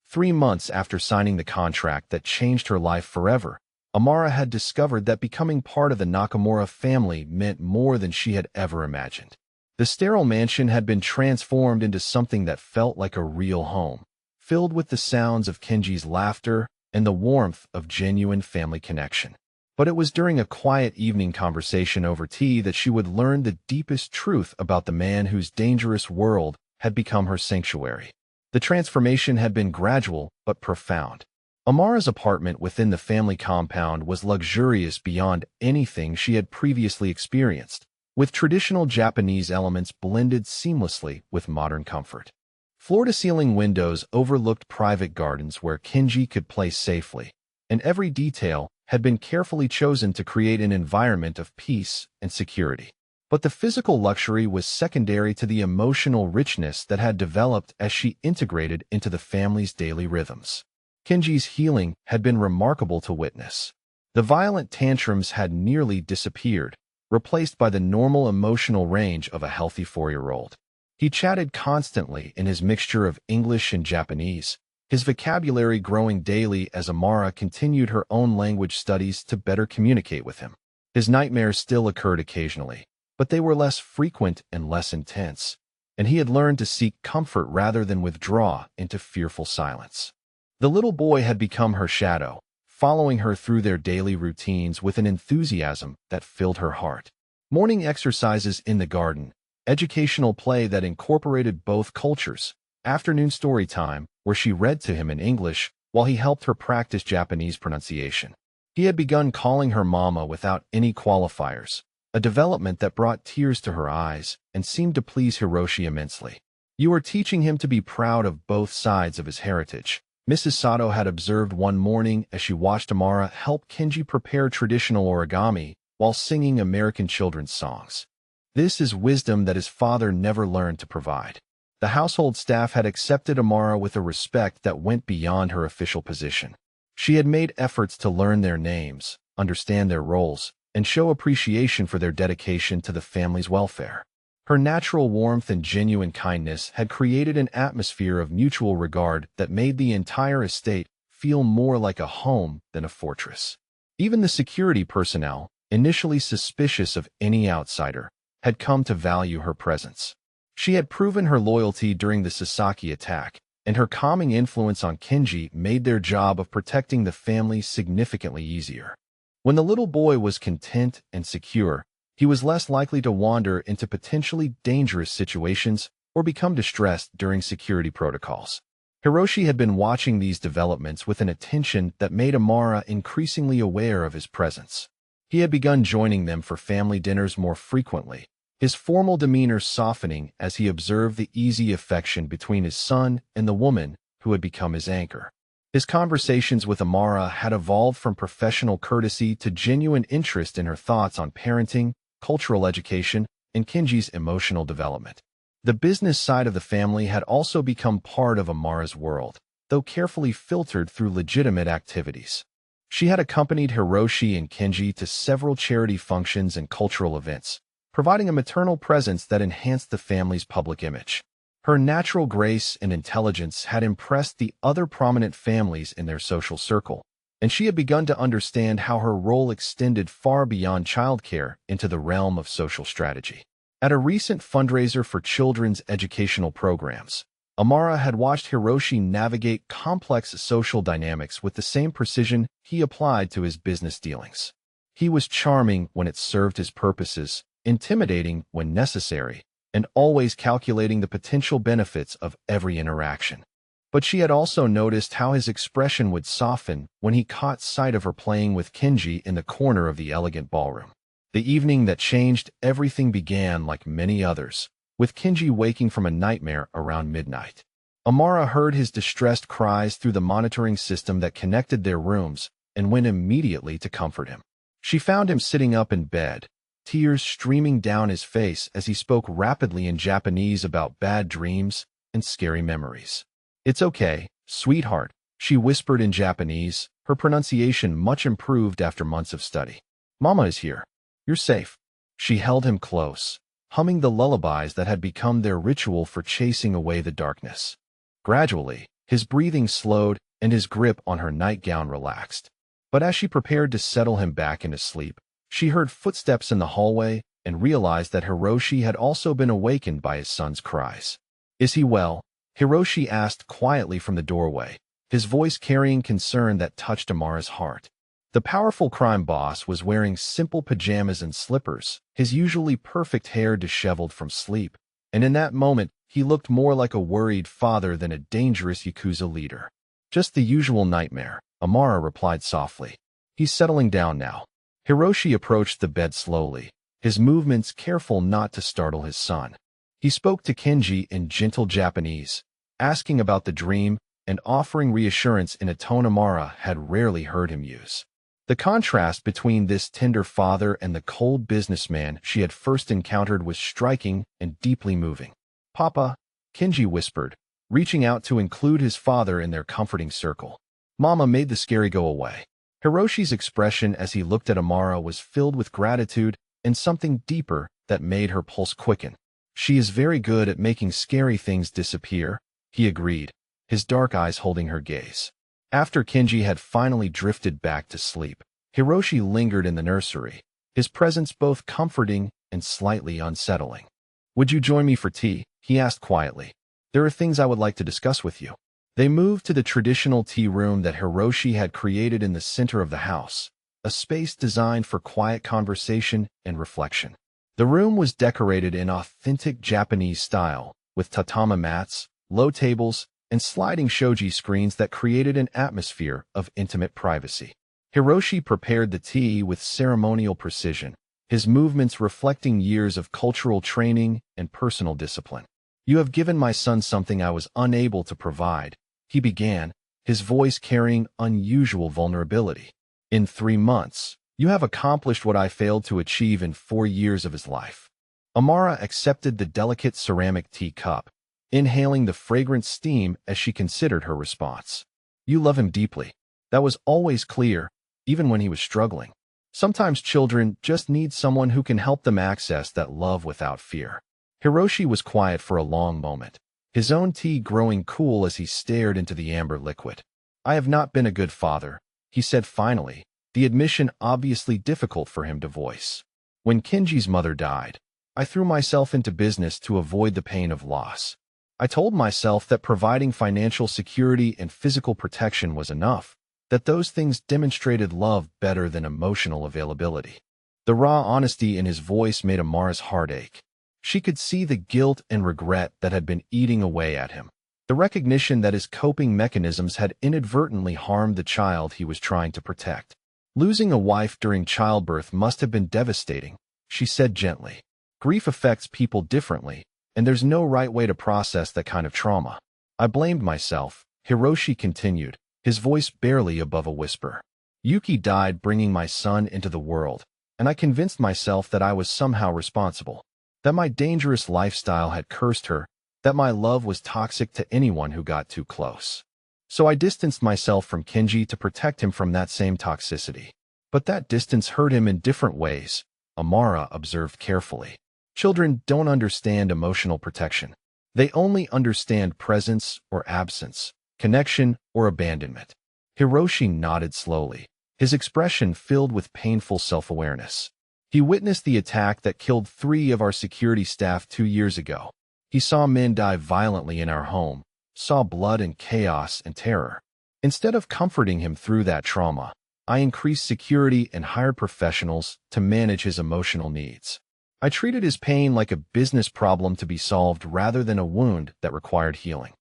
3 months after signing the contract that changed her life forever, Amara had discovered that becoming part of the Nakamura family meant more than she had ever imagined. The sterile mansion had been transformed into something that felt like a real home, filled with the sounds of Kenji's laughter and the warmth of genuine family connection. But it was during a quiet evening conversation over tea that she would learn the deepest truth about the man whose dangerous world had become her sanctuary. The transformation had been gradual but profound. Amara's apartment within the family compound was luxurious beyond anything she had previously experienced, with traditional Japanese elements blended seamlessly with modern comfort. Floor-to-ceiling windows overlooked private gardens where Kenji could play safely, and every detail had been carefully chosen to create an environment of peace and security. But the physical luxury was secondary to the emotional richness that had developed as she integrated into the family's daily rhythms. Kenji's healing had been remarkable to witness. The violent tantrums had nearly disappeared, replaced by the normal emotional range of a healthy 4-year-old. He chatted constantly in his mixture of English and Japanese, his vocabulary growing daily as Amara continued her own language studies to better communicate with him. His nightmares still occurred occasionally, but they were less frequent and less intense, and he had learned to seek comfort rather than withdraw into fearful silence. The little boy had become her shadow, following her through their daily routines with an enthusiasm that filled her heart. Morning exercises in the garden, educational play that incorporated both cultures, afternoon story time, where she read to him in English while he helped her practice Japanese pronunciation. He had begun calling her mama without any qualifiers, a development that brought tears to her eyes and seemed to please Hiroshi immensely. "You are teaching him to be proud of both sides of his heritage," Mrs. Sato had observed one morning as she watched Amara help Kenji prepare traditional origami while singing American children's songs. "This is wisdom that his father never learned to provide." The household staff had accepted Amara with a respect that went beyond her official position. She had made efforts to learn their names, understand their roles, and show appreciation for their dedication to the family's welfare. Her natural warmth and genuine kindness had created an atmosphere of mutual regard that made the entire estate feel more like a home than a fortress. Even the security personnel, initially suspicious of any outsider, had come to value her presence. She had proven her loyalty during the Sasaki attack, and her calming influence on Kenji made their job of protecting the family significantly easier. When the little boy was content and secure, he was less likely to wander into potentially dangerous situations or become distressed during security protocols. Hiroshi had been watching these developments with an attention that made Amara increasingly aware of his presence. He had begun joining them for family dinners more frequently, his formal demeanor softening as he observed the easy affection between his son and the woman who had become his anchor. His conversations with Amara had evolved from professional courtesy to genuine interest in her thoughts on parenting, cultural education, and Kenji's emotional development. The business side of the family had also become part of Amara's world, though carefully filtered through legitimate activities. She had accompanied Hiroshi and Kenji to several charity functions and cultural events, providing a maternal presence that enhanced the family's public image. Her natural grace and intelligence had impressed the other prominent families in their social circle, and she had begun to understand how her role extended far beyond childcare into the realm of social strategy. At a recent fundraiser for children's educational programs, Amara had watched Hiroshi navigate complex social dynamics with the same precision he applied to his business dealings. He was charming when it served his purposes, intimidating when necessary, and always calculating the potential benefits of every interaction. But she had also noticed how his expression would soften when he caught sight of her playing with Kenji in the corner of the elegant ballroom. The evening that changed everything began like many others, with Kenji waking from a nightmare around midnight. Amara heard his distressed cries through the monitoring system that connected their rooms and went immediately to comfort him. She found him sitting up in bed, tears streaming down his face as he spoke rapidly in Japanese about bad dreams and scary memories. "It's okay, sweetheart," she whispered in Japanese, her pronunciation much improved after months of study. "Mama is here. You're safe." She held him close, humming the lullabies that had become their ritual for chasing away the darkness. Gradually, his breathing slowed and his grip on her nightgown relaxed. But as she prepared to settle him back into sleep, she heard footsteps in the hallway and realized that Hiroshi had also been awakened by his son's cries. "Is he well?" Hiroshi asked quietly from the doorway, his voice carrying concern that touched Amara's heart. The powerful crime boss was wearing simple pajamas and slippers, his usually perfect hair disheveled from sleep, and in that moment, he looked more like a worried father than a dangerous Yakuza leader. "Just the usual nightmare," Amara replied softly. "He's settling down now." Hiroshi approached the bed slowly, his movements careful not to startle his son. He spoke to Kenji in gentle Japanese, asking about the dream and offering reassurance in a tone Amara had rarely heard him use. The contrast between this tender father and the cold businessman she had first encountered was striking and deeply moving. "Papa," Kenji whispered, reaching out to include his father in their comforting circle. Mama made the scary go away. Hiroshi's expression as he looked at Amara was filled with gratitude and something deeper that made her pulse quicken. "She is very good at making scary things disappear," he agreed, his dark eyes holding her gaze. After Kenji had finally drifted back to sleep, Hiroshi lingered in the nursery, his presence both comforting and slightly unsettling. "Would you join me for tea?" he asked quietly. "There are things I would like to discuss with you." They moved to the traditional tea room that Hiroshi had created in the center of the house, a space designed for quiet conversation and reflection. The room was decorated in authentic Japanese style, with tatami mats, low tables, and sliding shoji screens that created an atmosphere of intimate privacy. Hiroshi prepared the tea with ceremonial precision, his movements reflecting years of cultural training and personal discipline. "You have given my son something I was unable to provide," he began, his voice carrying unusual vulnerability. "In 3 months, you have accomplished what I failed to achieve in 4 years of his life." Amara accepted the delicate ceramic tea cup, inhaling the fragrant steam as she considered her response. "You love him deeply. That was always clear, even when he was struggling. Sometimes children just need someone who can help them access that love without fear." Hiroshi was quiet for a long moment, his own tea growing cool as he stared into the amber liquid. "I have not been a good father," he said finally, the admission obviously difficult for him to voice. "When Kenji's mother died, I threw myself into business to avoid the pain of loss. I told myself that providing financial security and physical protection was enough, that those things demonstrated love better than emotional availability." The raw honesty in his voice made Amara's heart ache. She could see the guilt and regret that had been eating away at him, the recognition that his coping mechanisms had inadvertently harmed the child he was trying to protect. "Losing a wife during childbirth must have been devastating," she said gently. "Grief affects people differently, and there's no right way to process that kind of trauma." "I blamed myself," Hiroshi continued, his voice barely above a whisper. "Yuki died bringing my son into the world, and I convinced myself that I was somehow responsible, that my dangerous lifestyle had cursed her, that my love was toxic to anyone who got too close. So I distanced myself from Kenji to protect him from that same toxicity. But that distance hurt him in different ways," Amara observed carefully. "Children don't understand emotional protection. They only understand presence or absence, connection or abandonment." Hiroshi nodded slowly, his expression filled with painful self-awareness. "He witnessed the attack that killed 3 of our security staff 2 years ago. He saw men die violently in our home, saw blood and chaos and terror. Instead of comforting him through that trauma, I increased security and hired professionals to manage his emotional needs. I treated his pain like a business problem to be solved rather than a wound that required healing."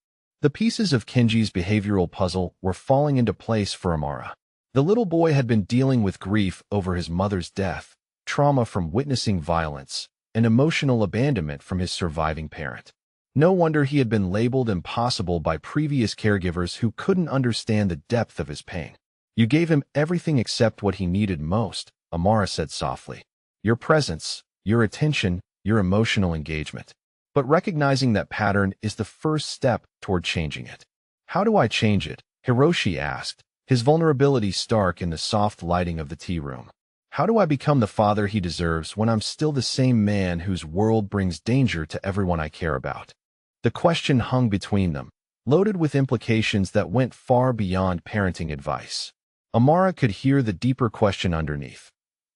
The pieces of Kenji's behavioral puzzle were falling into place for Amara. The little boy had been dealing with grief over his mother's death, trauma from witnessing violence, and emotional abandonment from his surviving parent. No wonder he had been labeled impossible by previous caregivers who couldn't understand the depth of his pain. "You gave him everything except what he needed most," Amara said softly. "Your presence, your attention, your emotional engagement. But recognizing that pattern is the first step toward changing it." "How do I change it?" Hiroshi asked, his vulnerability stark in the soft lighting of the tea room. "How do I become the father he deserves when I'm still the same man whose world brings danger to everyone I care about?" The question hung between them, loaded with implications that went far beyond parenting advice. Amara could hear the deeper question underneath.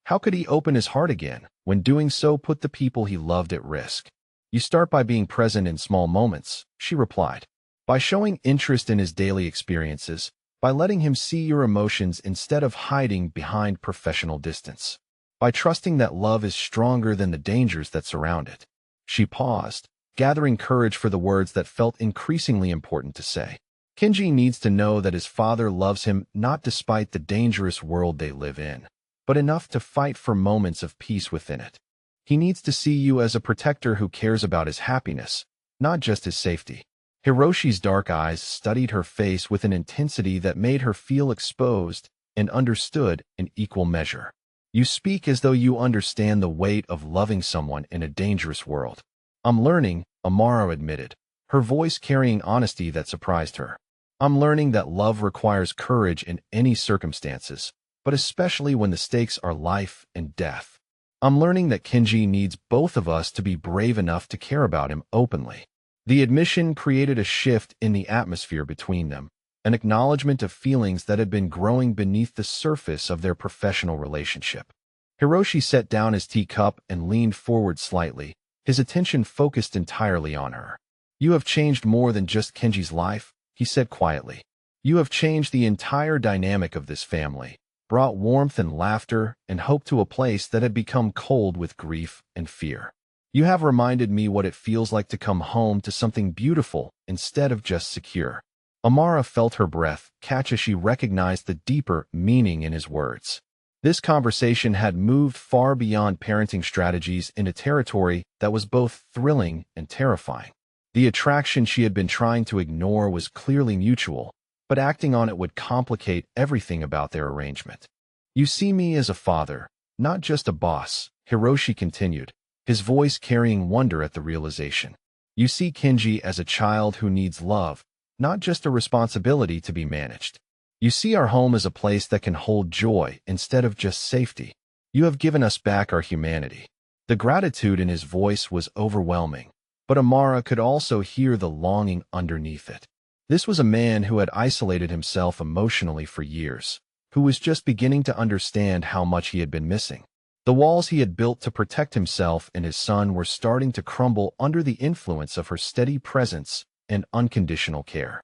How could he open his heart again when doing so put the people he loved at risk? You start by being present in small moments, she replied. By showing interest in his daily experiences, by letting him see your emotions instead of hiding behind professional distance, by trusting that love is stronger than the dangers that surround it. She paused, gathering courage for the words that felt increasingly important to say. Kenji needs to know that his father loves him not despite the dangerous world they live in, but enough to fight for moments of peace within it. He needs to see you as a protector who cares about his happiness, not just his safety. Hiroshi's dark eyes studied her face with an intensity that made her feel exposed and understood in equal measure. You speak as though you understand the weight of loving someone in a dangerous world. I'm learning, Amara admitted, her voice carrying honesty that surprised her. I'm learning that love requires courage in any circumstances, but especially when the stakes are life and death. I'm learning that Kenji needs both of us to be brave enough to care about him openly. The admission created a shift in the atmosphere between them, an acknowledgement of feelings that had been growing beneath the surface of their professional relationship. Hiroshi set down his teacup and leaned forward slightly, his attention focused entirely on her. You have changed more than just Kenji's life, he said quietly. You have changed the entire dynamic of this family, brought warmth and laughter and hope to a place that had become cold with grief and fear. You have reminded me what it feels like to come home to something beautiful instead of just secure. Amara felt her breath catch as she recognized the deeper meaning in his words. This conversation had moved far beyond parenting strategies into territory that was both thrilling and terrifying. The attraction she had been trying to ignore was clearly mutual, but acting on it would complicate everything about their arrangement. You see me as a father, not just a boss, Hiroshi continued, his voice carrying wonder at the realization. You see Kenji as a child who needs love, not just a responsibility to be managed. You see our home as a place that can hold joy instead of just safety. You have given us back our humanity. The gratitude in his voice was overwhelming, but Amara could also hear the longing underneath it. This was a man who had isolated himself emotionally for years, who was just beginning to understand how much he had been missing. The walls he had built to protect himself and his son were starting to crumble under the influence of her steady presence and unconditional care.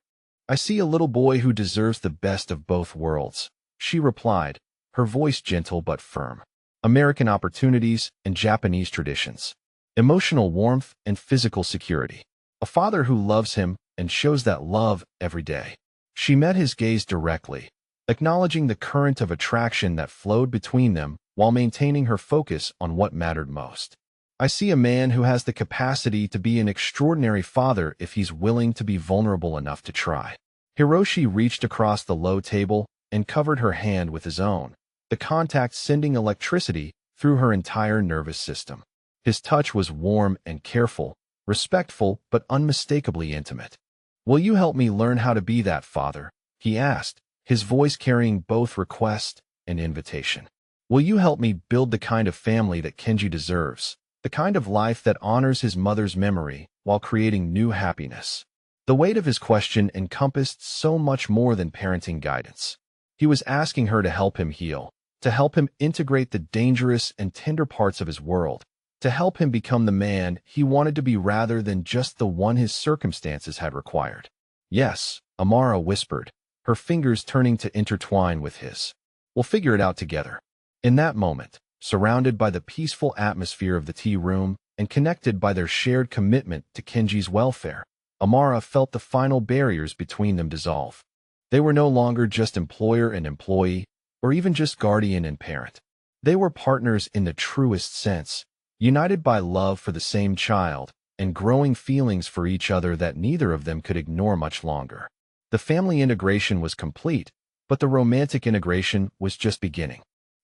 I see a little boy who deserves the best of both worlds, she replied, her voice gentle but firm. American opportunities and Japanese traditions. Emotional warmth and physical security. A father who loves him and shows that love every day. She met his gaze directly, acknowledging the current of attraction that flowed between them while maintaining her focus on what mattered most. I see a man who has the capacity to be an extraordinary father if he's willing to be vulnerable enough to try. Hiroshi reached across the low table and covered her hand with his own, the contact sending electricity through her entire nervous system. His touch was warm and careful, respectful but unmistakably intimate. Will you help me learn how to be that father? He asked, his voice carrying both request and invitation. Will you help me build the kind of family that Kenji deserves, the kind of life that honors his mother's memory while creating new happiness? The weight of his question encompassed so much more than parenting guidance. He was asking her to help him heal, to help him integrate the dangerous and tender parts of his world, to help him become the man he wanted to be rather than just the one his circumstances had required. Yes, Amara whispered, her fingers turning to intertwine with his. We'll figure it out together. In that moment, surrounded by the peaceful atmosphere of the tea room and connected by their shared commitment to Kenji's welfare, Amara felt the final barriers between them dissolve. They were no longer just employer and employee, or even just guardian and parent. They were partners in the truest sense, united by love for the same child and growing feelings for each other that neither of them could ignore much longer. The family integration was complete, but the romantic integration was just beginning.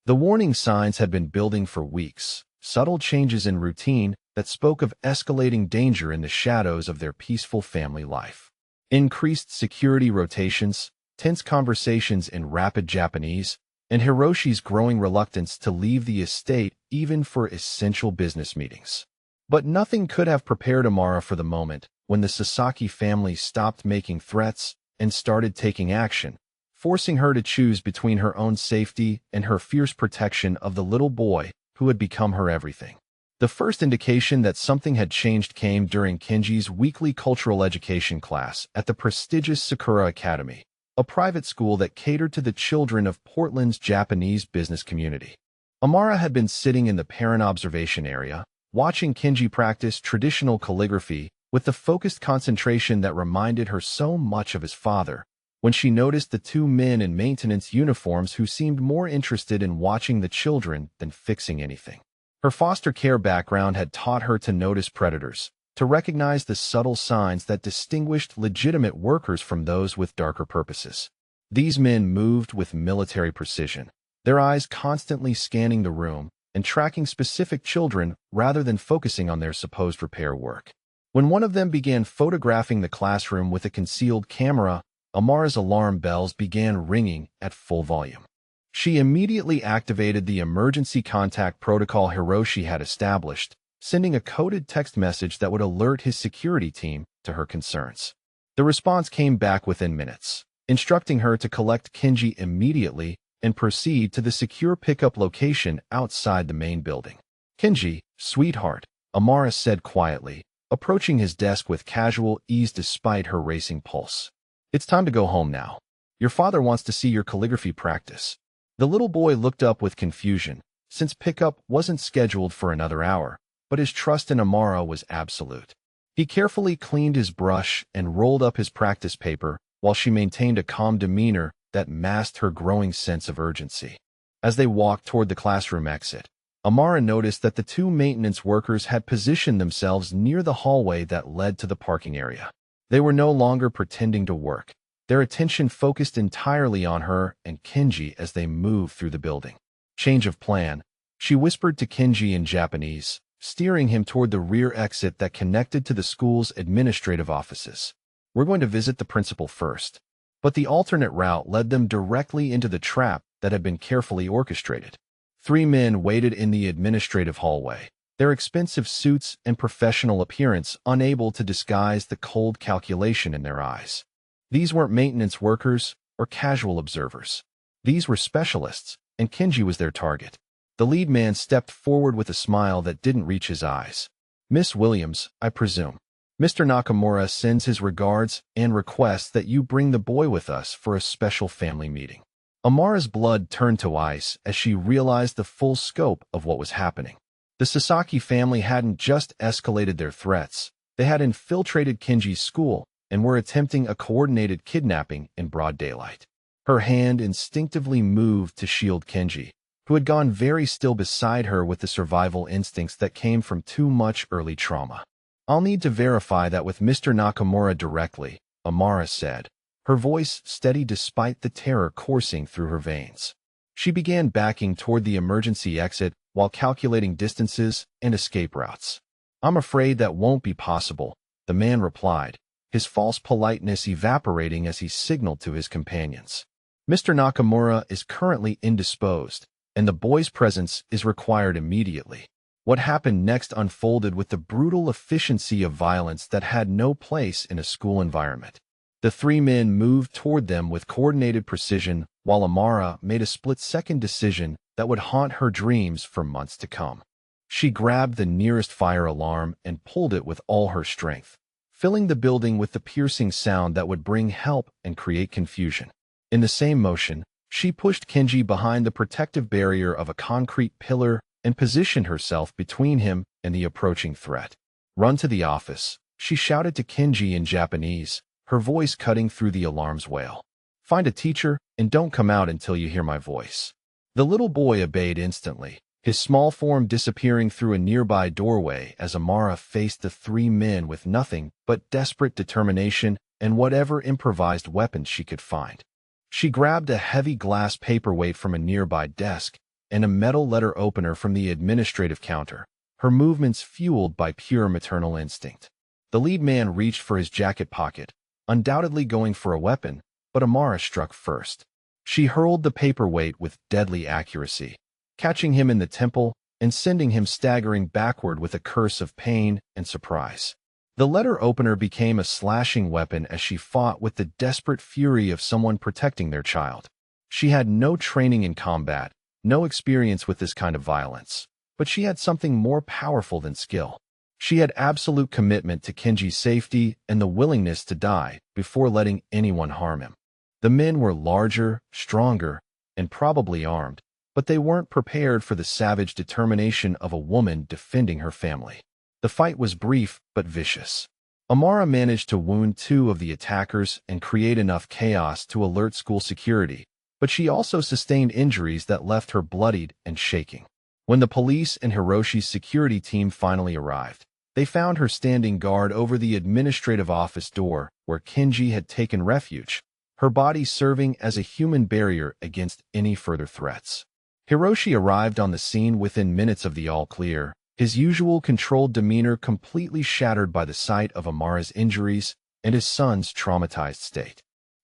The warning signs had been building for weeks, subtle changes in routine that spoke of escalating danger in the shadows of their peaceful family life. Increased security rotations, tense conversations in rapid Japanese, and Hiroshi's growing reluctance to leave the estate even for essential business meetings. But nothing could have prepared Amara for the moment when the Sasaki family stopped making threats and started taking action, forcing her to choose between her own safety and her fierce protection of the little boy who had become her everything. The first indication that something had changed came during Kenji's weekly cultural education class at the prestigious Sakura Academy, a private school that catered to the children of Portland's Japanese business community. Amara had been sitting in the parent observation area, watching Kenji practice traditional calligraphy with the focused concentration that reminded her so much of his father, when she noticed the two men in maintenance uniforms who seemed more interested in watching the children than fixing anything. Her foster care background had taught her to notice predators, to recognize the subtle signs that distinguished legitimate workers from those with darker purposes. These men moved with military precision, their eyes constantly scanning the room and tracking specific children rather than focusing on their supposed repair work. When one of them began photographing the classroom with a concealed camera, Amara's alarm bells began ringing at full volume. She immediately activated the emergency contact protocol Hiroshi had established, sending a coded text message that would alert his security team to her concerns. The response came back within minutes, instructing her to collect Kenji immediately and proceed to the secure pickup location outside the main building. "Kenji, sweetheart," Amara said quietly, approaching his desk with casual ease despite her racing pulse. "It's time to go home now. Your father wants to see your calligraphy practice." The little boy looked up with confusion, since pickup wasn't scheduled for another hour, but his trust in Amara was absolute. He carefully cleaned his brush and rolled up his practice paper while she maintained a calm demeanor that masked her growing sense of urgency. As they walked toward the classroom exit, Amara noticed that the two maintenance workers had positioned themselves near the hallway that led to the parking area. They were no longer pretending to work. Their attention focused entirely on her and Kenji as they moved through the building. "Change of plan," she whispered to Kenji in Japanese, steering him toward the rear exit that connected to the school's administrative offices. "We're going to visit the principal first." But the alternate route led them directly into the trap that had been carefully orchestrated. Three men waited in the administrative hallway, their expensive suits and professional appearance unable to disguise the cold calculation in their eyes. These weren't maintenance workers or casual observers. These were specialists, and Kenji was their target. The lead man stepped forward with a smile that didn't reach his eyes. "Miss Williams, I presume. Mr. Nakamura sends his regards and requests that you bring the boy with us for a special family meeting." Amara's blood turned to ice as she realized the full scope of what was happening. The Sasaki family hadn't just escalated their threats, they had infiltrated Kenji's school and were attempting a coordinated kidnapping in broad daylight. Her hand instinctively moved to shield Kenji, who had gone very still beside her with the survival instincts that came from too much early trauma. "I'll need to verify that with Mr. Nakamura directly," Amara said, her voice steady despite the terror coursing through her veins. She began backing toward the emergency exit while calculating distances and escape routes. "I'm afraid that won't be possible," the man replied, his false politeness evaporating as he signaled to his companions. "Mr. Nakamura is currently indisposed, and the boy's presence is required immediately." What happened next unfolded with the brutal efficiency of violence that had no place in a school environment. The three men moved toward them with coordinated precision, while Amara made a split-second decision that would haunt her dreams for months to come. She grabbed the nearest fire alarm and pulled it with all her strength, filling the building with the piercing sound that would bring help and create confusion. In the same motion, she pushed Kenji behind the protective barrier of a concrete pillar and positioned herself between him and the approaching threat. "Run to the office," she shouted to Kenji in Japanese, her voice cutting through the alarm's wail. "Find a teacher and don't come out until you hear my voice." The little boy obeyed instantly, his small form disappearing through a nearby doorway as Amara faced the three men with nothing but desperate determination and whatever improvised weapons she could find. She grabbed a heavy glass paperweight from a nearby desk and a metal letter opener from the administrative counter, her movements fueled by pure maternal instinct. The lead man reached for his jacket pocket, undoubtedly going for a weapon, but Amara struck first. She hurled the paperweight with deadly accuracy, catching him in the temple and sending him staggering backward with a curse of pain and surprise. The letter opener became a slashing weapon as she fought with the desperate fury of someone protecting their child. She had no training in combat, no experience with this kind of violence, but she had something more powerful than skill. She had absolute commitment to Kenji's safety and the willingness to die before letting anyone harm him. The men were larger, stronger, and probably armed, but they weren't prepared for the savage determination of a woman defending her family. The fight was brief but vicious. Amara managed to wound 2 of the attackers and create enough chaos to alert school security, but she also sustained injuries that left her bloodied and shaking. When the police and Hiroshi's security team finally arrived, they found her standing guard over the administrative office door where Kenji had taken refuge, her body serving as a human barrier against any further threats. Hiroshi arrived on the scene within minutes of the all-clear, his usual controlled demeanor completely shattered by the sight of Amara's injuries and his son's traumatized state.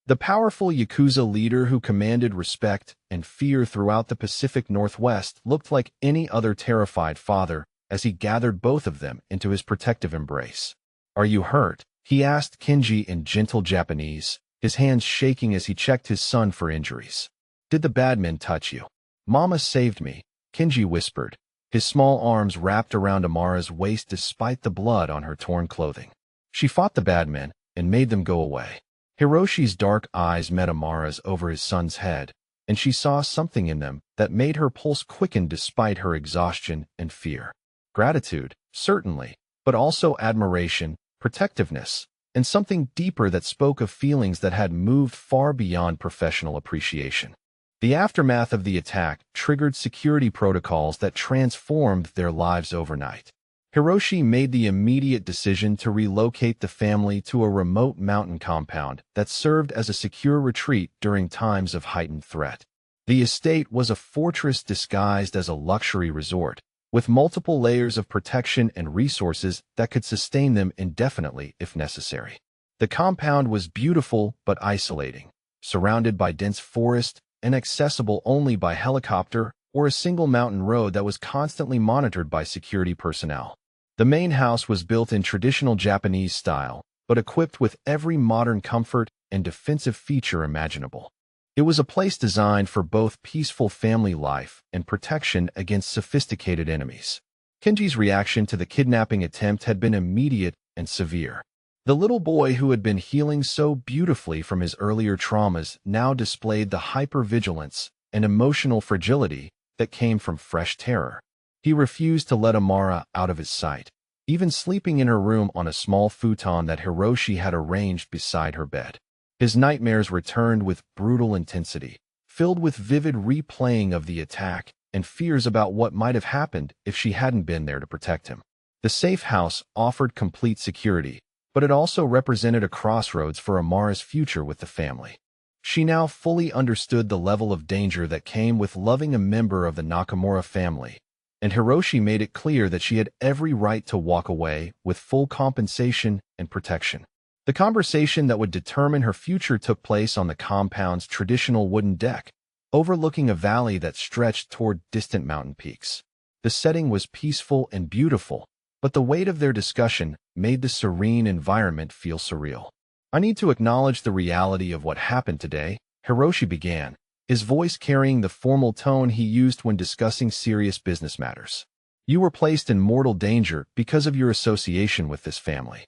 The powerful Yakuza leader who commanded respect and fear throughout the Pacific Northwest looked like any other terrified father as he gathered both of them into his protective embrace. "Are you hurt?" he asked Kenji in gentle Japanese, his hands shaking as he checked his son for injuries. "Did the bad men touch you?" "Mama saved me," Kenji whispered, his small arms wrapped around Amara's waist despite the blood on her torn clothing. "She fought the bad men and made them go away." Hiroshi's dark eyes met Amara's over his son's head, and she saw something in them that made her pulse quicken despite her exhaustion and fear. Gratitude, certainly, but also admiration, protectiveness, and something deeper that spoke of feelings that had moved far beyond professional appreciation. The aftermath of the attack triggered security protocols that transformed their lives overnight. Hiroshi made the immediate decision to relocate the family to a remote mountain compound that served as a secure retreat during times of heightened threat. The estate was a fortress disguised as a luxury resort, with multiple layers of protection and resources that could sustain them indefinitely if necessary. The compound was beautiful but isolating, surrounded by dense forest and accessible only by helicopter or a single mountain road that was constantly monitored by security personnel. The main house was built in traditional Japanese style, but equipped with every modern comfort and defensive feature imaginable. It was a place designed for both peaceful family life and protection against sophisticated enemies. Kenji's reaction to the kidnapping attempt had been immediate and severe. The little boy who had been healing so beautifully from his earlier traumas now displayed the hypervigilance and emotional fragility that came from fresh terror. He refused to let Amara out of his sight, even sleeping in her room on a small futon that Hiroshi had arranged beside her bed. His nightmares returned with brutal intensity, filled with vivid replaying of the attack and fears about what might have happened if she hadn't been there to protect him. The safe house offered complete security, but it also represented a crossroads for Amara's future with the family. She now fully understood the level of danger that came with loving a member of the Nakamura family, and Hiroshi made it clear that she had every right to walk away with full compensation and protection. The conversation that would determine her future took place on the compound's traditional wooden deck, overlooking a valley that stretched toward distant mountain peaks. The setting was peaceful and beautiful, but the weight of their discussion made the serene environment feel surreal. "I need to acknowledge the reality of what happened today," Hiroshi began, his voice carrying the formal tone he used when discussing serious business matters. "You were placed in mortal danger because of your association with this family.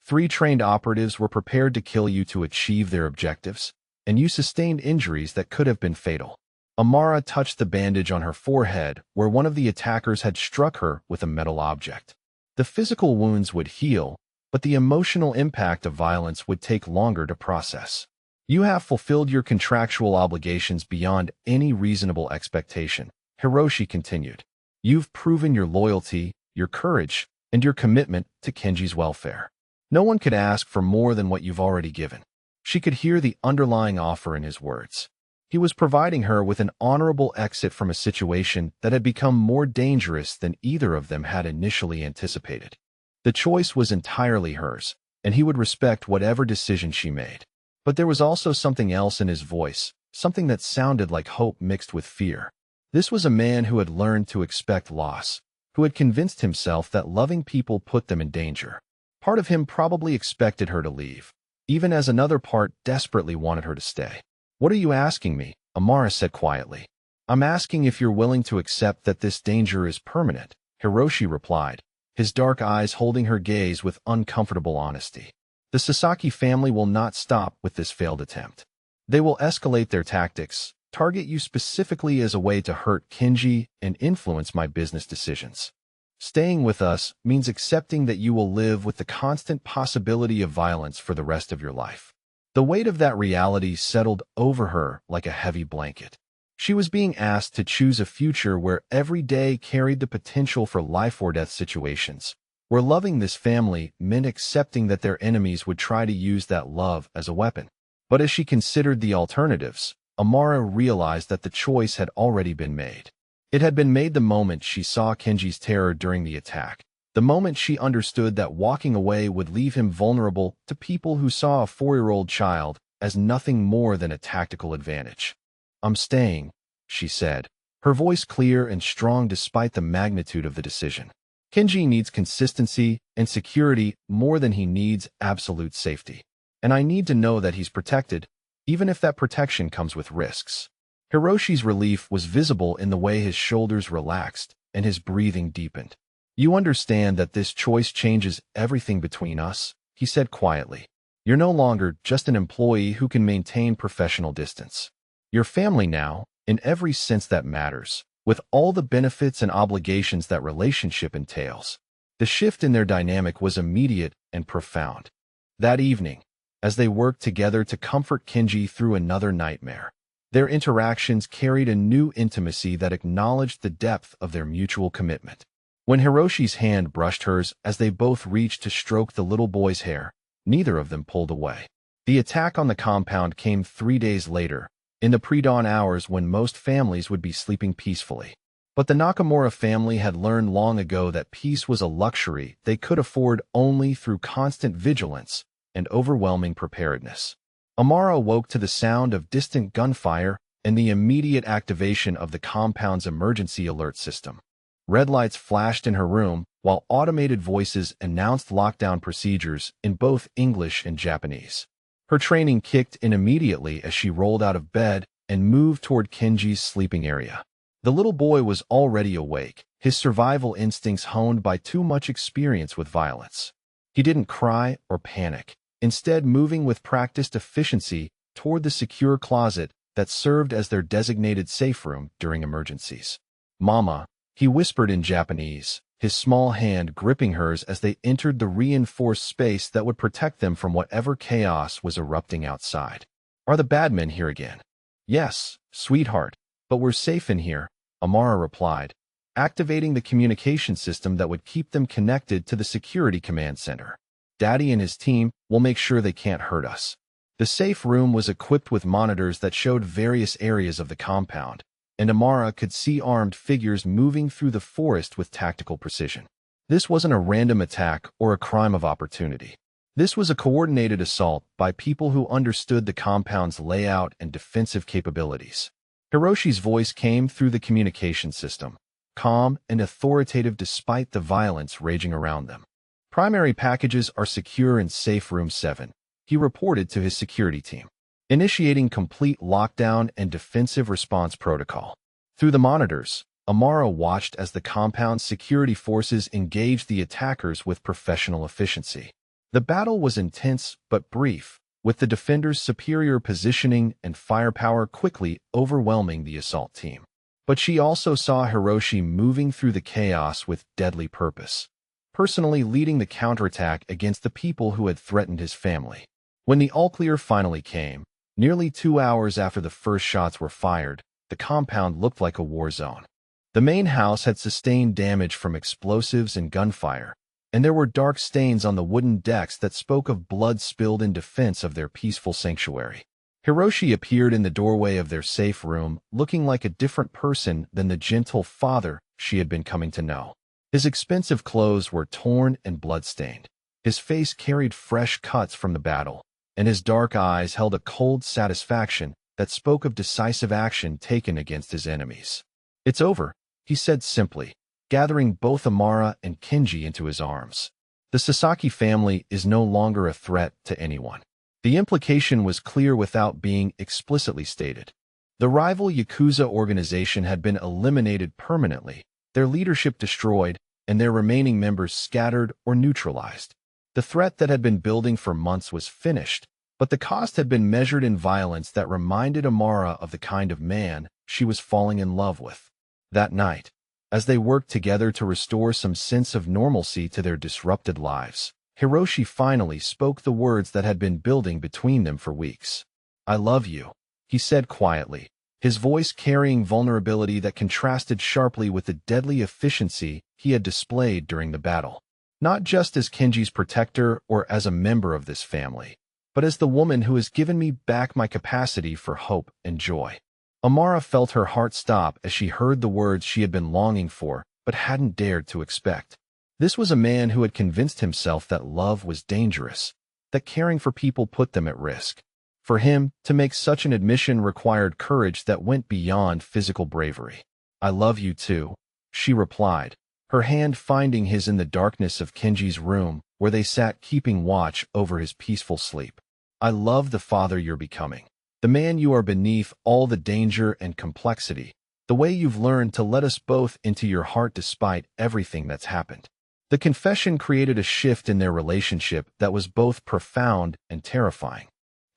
3 trained operatives were prepared to kill you to achieve their objectives, and you sustained injuries that could have been fatal." Amara touched the bandage on her forehead where one of the attackers had struck her with a metal object. The physical wounds would heal, but the emotional impact of violence would take longer to process. "You have fulfilled your contractual obligations beyond any reasonable expectation," Hiroshi continued. "You've proven your loyalty, your courage, and your commitment to Kenji's welfare. No one could ask for more than what you've already given." She could hear the underlying offer in his words. He was providing her with an honorable exit from a situation that had become more dangerous than either of them had initially anticipated. The choice was entirely hers, and he would respect whatever decision she made. But there was also something else in his voice, something that sounded like hope mixed with fear. This was a man who had learned to expect loss, who had convinced himself that loving people put them in danger. Part of him probably expected her to leave, even as another part desperately wanted her to stay. "What are you asking me?" Amara said quietly. "I'm asking if you're willing to accept that this danger is permanent," Hiroshi replied, his dark eyes holding her gaze with uncomfortable honesty. "The Sasaki family will not stop with this failed attempt. They will escalate their tactics, target you specifically as a way to hurt Kenji and influence my business decisions. Staying with us means accepting that you will live with the constant possibility of violence for the rest of your life." The weight of that reality settled over her like a heavy blanket. She was being asked to choose a future where every day carried the potential for life-or-death situations, where loving this family meant accepting that their enemies would try to use that love as a weapon. But as she considered the alternatives, Amara realized that the choice had already been made. It had been made the moment she saw Kenji's terror during the attack, the moment she understood that walking away would leave him vulnerable to people who saw a 4-year-old child as nothing more than a tactical advantage. "I'm staying," she said, her voice clear and strong despite the magnitude of the decision. "Kenji needs consistency and security more than he needs absolute safety. And I need to know that he's protected, even if that protection comes with risks." Hiroshi's relief was visible in the way his shoulders relaxed and his breathing deepened. "You understand that this choice changes everything between us," he said quietly. "You're no longer just an employee who can maintain professional distance. You're family now, in every sense that matters, with all the benefits and obligations that relationship entails." The shift in their dynamic was immediate and profound. That evening, as they worked together to comfort Kenji through another nightmare, their interactions carried a new intimacy that acknowledged the depth of their mutual commitment. When Hiroshi's hand brushed hers as they both reached to stroke the little boy's hair, neither of them pulled away. The attack on the compound came 3 days later, in the pre-dawn hours when most families would be sleeping peacefully. But the Nakamura family had learned long ago that peace was a luxury they could afford only through constant vigilance and overwhelming preparedness. Amara woke to the sound of distant gunfire and the immediate activation of the compound's emergency alert system. Red lights flashed in her room, while automated voices announced lockdown procedures in both English and Japanese. Her training kicked in immediately as she rolled out of bed and moved toward Kenji's sleeping area. The little boy was already awake, his survival instincts honed by too much experience with violence. He didn't cry or panic, instead moving with practiced efficiency toward the secure closet that served as their designated safe room during emergencies. "Mama," he whispered in Japanese, his small hand gripping hers as they entered the reinforced space that would protect them from whatever chaos was erupting outside. "Are the bad men here again?" "Yes, sweetheart, but we're safe in here," Amara replied, activating the communication system that would keep them connected to the security command center. "Daddy and his team will make sure they can't hurt us." The safe room was equipped with monitors that showed various areas of the compound, and Amara could see armed figures moving through the forest with tactical precision. This wasn't a random attack or a crime of opportunity. This was a coordinated assault by people who understood the compound's layout and defensive capabilities. Hiroshi's voice came through the communication system, calm and authoritative despite the violence raging around them. "Primary packages are secure in Safe Room 7, he reported to his security team, initiating complete lockdown and defensive response protocol. Through the monitors, Amara watched as the compound's security forces engaged the attackers with professional efficiency. The battle was intense but brief, with the defenders' superior positioning and firepower quickly overwhelming the assault team. But she also saw Hiroshi moving through the chaos with deadly purpose, personally leading the counterattack against the people who had threatened his family. When the all-clear finally came, nearly 2 hours after the first shots were fired, the compound looked like a war zone. The main house had sustained damage from explosives and gunfire, and there were dark stains on the wooden decks that spoke of blood spilled in defense of their peaceful sanctuary. Hiroshi appeared in the doorway of their safe room, looking like a different person than the gentle father she had been coming to know. His expensive clothes were torn and blood-stained. His face carried fresh cuts from the battle, and his dark eyes held a cold satisfaction that spoke of decisive action taken against his enemies. "It's over," he said simply, gathering both Amara and Kenji into his arms. The Sasaki family is no longer a threat to anyone. The implication was clear without being explicitly stated. The rival Yakuza organization had been eliminated permanently, their leadership destroyed, and their remaining members scattered or neutralized. The threat that had been building for months was finished, but the cost had been measured in violence that reminded Amara of the kind of man she was falling in love with. That night, as they worked together to restore some sense of normalcy to their disrupted lives, Hiroshi finally spoke the words that had been building between them for weeks. "I love you," he said quietly, his voice carrying vulnerability that contrasted sharply with the deadly efficiency he had displayed during the battle. Not just as Kenji's protector or as a member of this family, but as the woman who has given me back my capacity for hope and joy. Amara felt her heart stop as she heard the words she had been longing for but hadn't dared to expect. This was a man who had convinced himself that love was dangerous, that caring for people put them at risk. For him, to make such an admission required courage that went beyond physical bravery. "I love you too," she replied, her hand finding his in the darkness of Kenji's room where they sat keeping watch over his peaceful sleep. "I love the father you're becoming. The man you are beneath all the danger and complexity. The way you've learned to let us both into your heart despite everything that's happened." The confession created a shift in their relationship that was both profound and terrifying.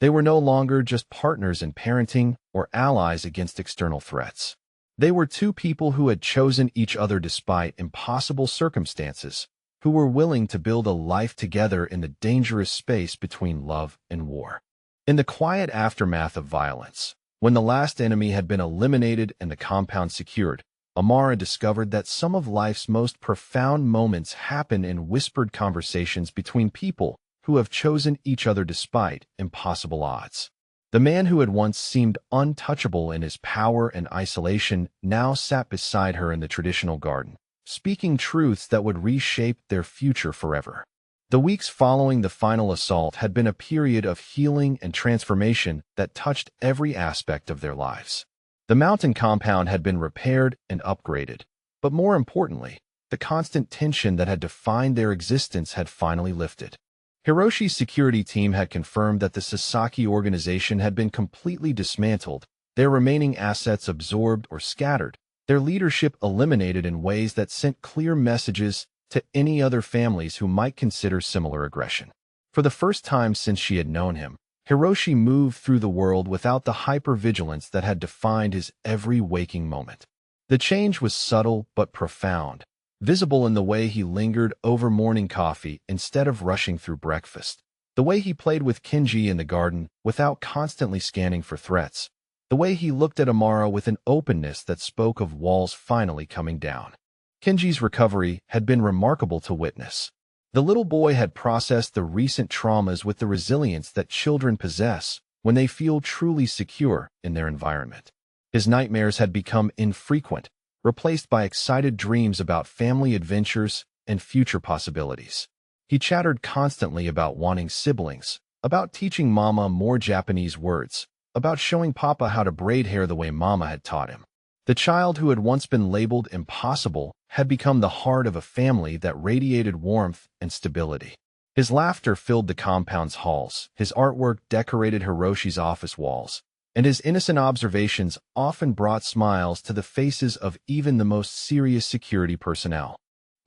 They were no longer just partners in parenting or allies against external threats. They were two people who had chosen each other despite impossible circumstances, who were willing to build a life together in the dangerous space between love and war. In the quiet aftermath of violence, when the last enemy had been eliminated and the compound secured, Amara discovered that some of life's most profound moments happen in whispered conversations between people who have chosen each other despite impossible odds. The man who had once seemed untouchable in his power and isolation now sat beside her in the traditional garden, speaking truths that would reshape their future forever. The weeks following the final assault had been a period of healing and transformation that touched every aspect of their lives. The mountain compound had been repaired and upgraded, but more importantly, the constant tension that had defined their existence had finally lifted. Hiroshi's security team had confirmed that the Sasaki organization had been completely dismantled, their remaining assets absorbed or scattered, their leadership eliminated in ways that sent clear messages to any other families who might consider similar aggression. For the first time since she had known him, Hiroshi moved through the world without the hypervigilance that had defined his every waking moment. The change was subtle but profound, visible in the way he lingered over morning coffee instead of rushing through breakfast, the way he played with Kenji in the garden without constantly scanning for threats, the way he looked at Amara with an openness that spoke of walls finally coming down. Kenji's recovery had been remarkable to witness. The little boy had processed the recent traumas with the resilience that children possess when they feel truly secure in their environment. His nightmares had become infrequent, replaced by excited dreams about family adventures and future possibilities. He chattered constantly about wanting siblings, about teaching Mama more Japanese words, about showing Papa how to braid hair the way Mama had taught him. The child who had once been labeled impossible had become the heart of a family that radiated warmth and stability. His laughter filled the compound's halls, his artwork decorated Hiroshi's office walls, and his innocent observations often brought smiles to the faces of even the most serious security personnel.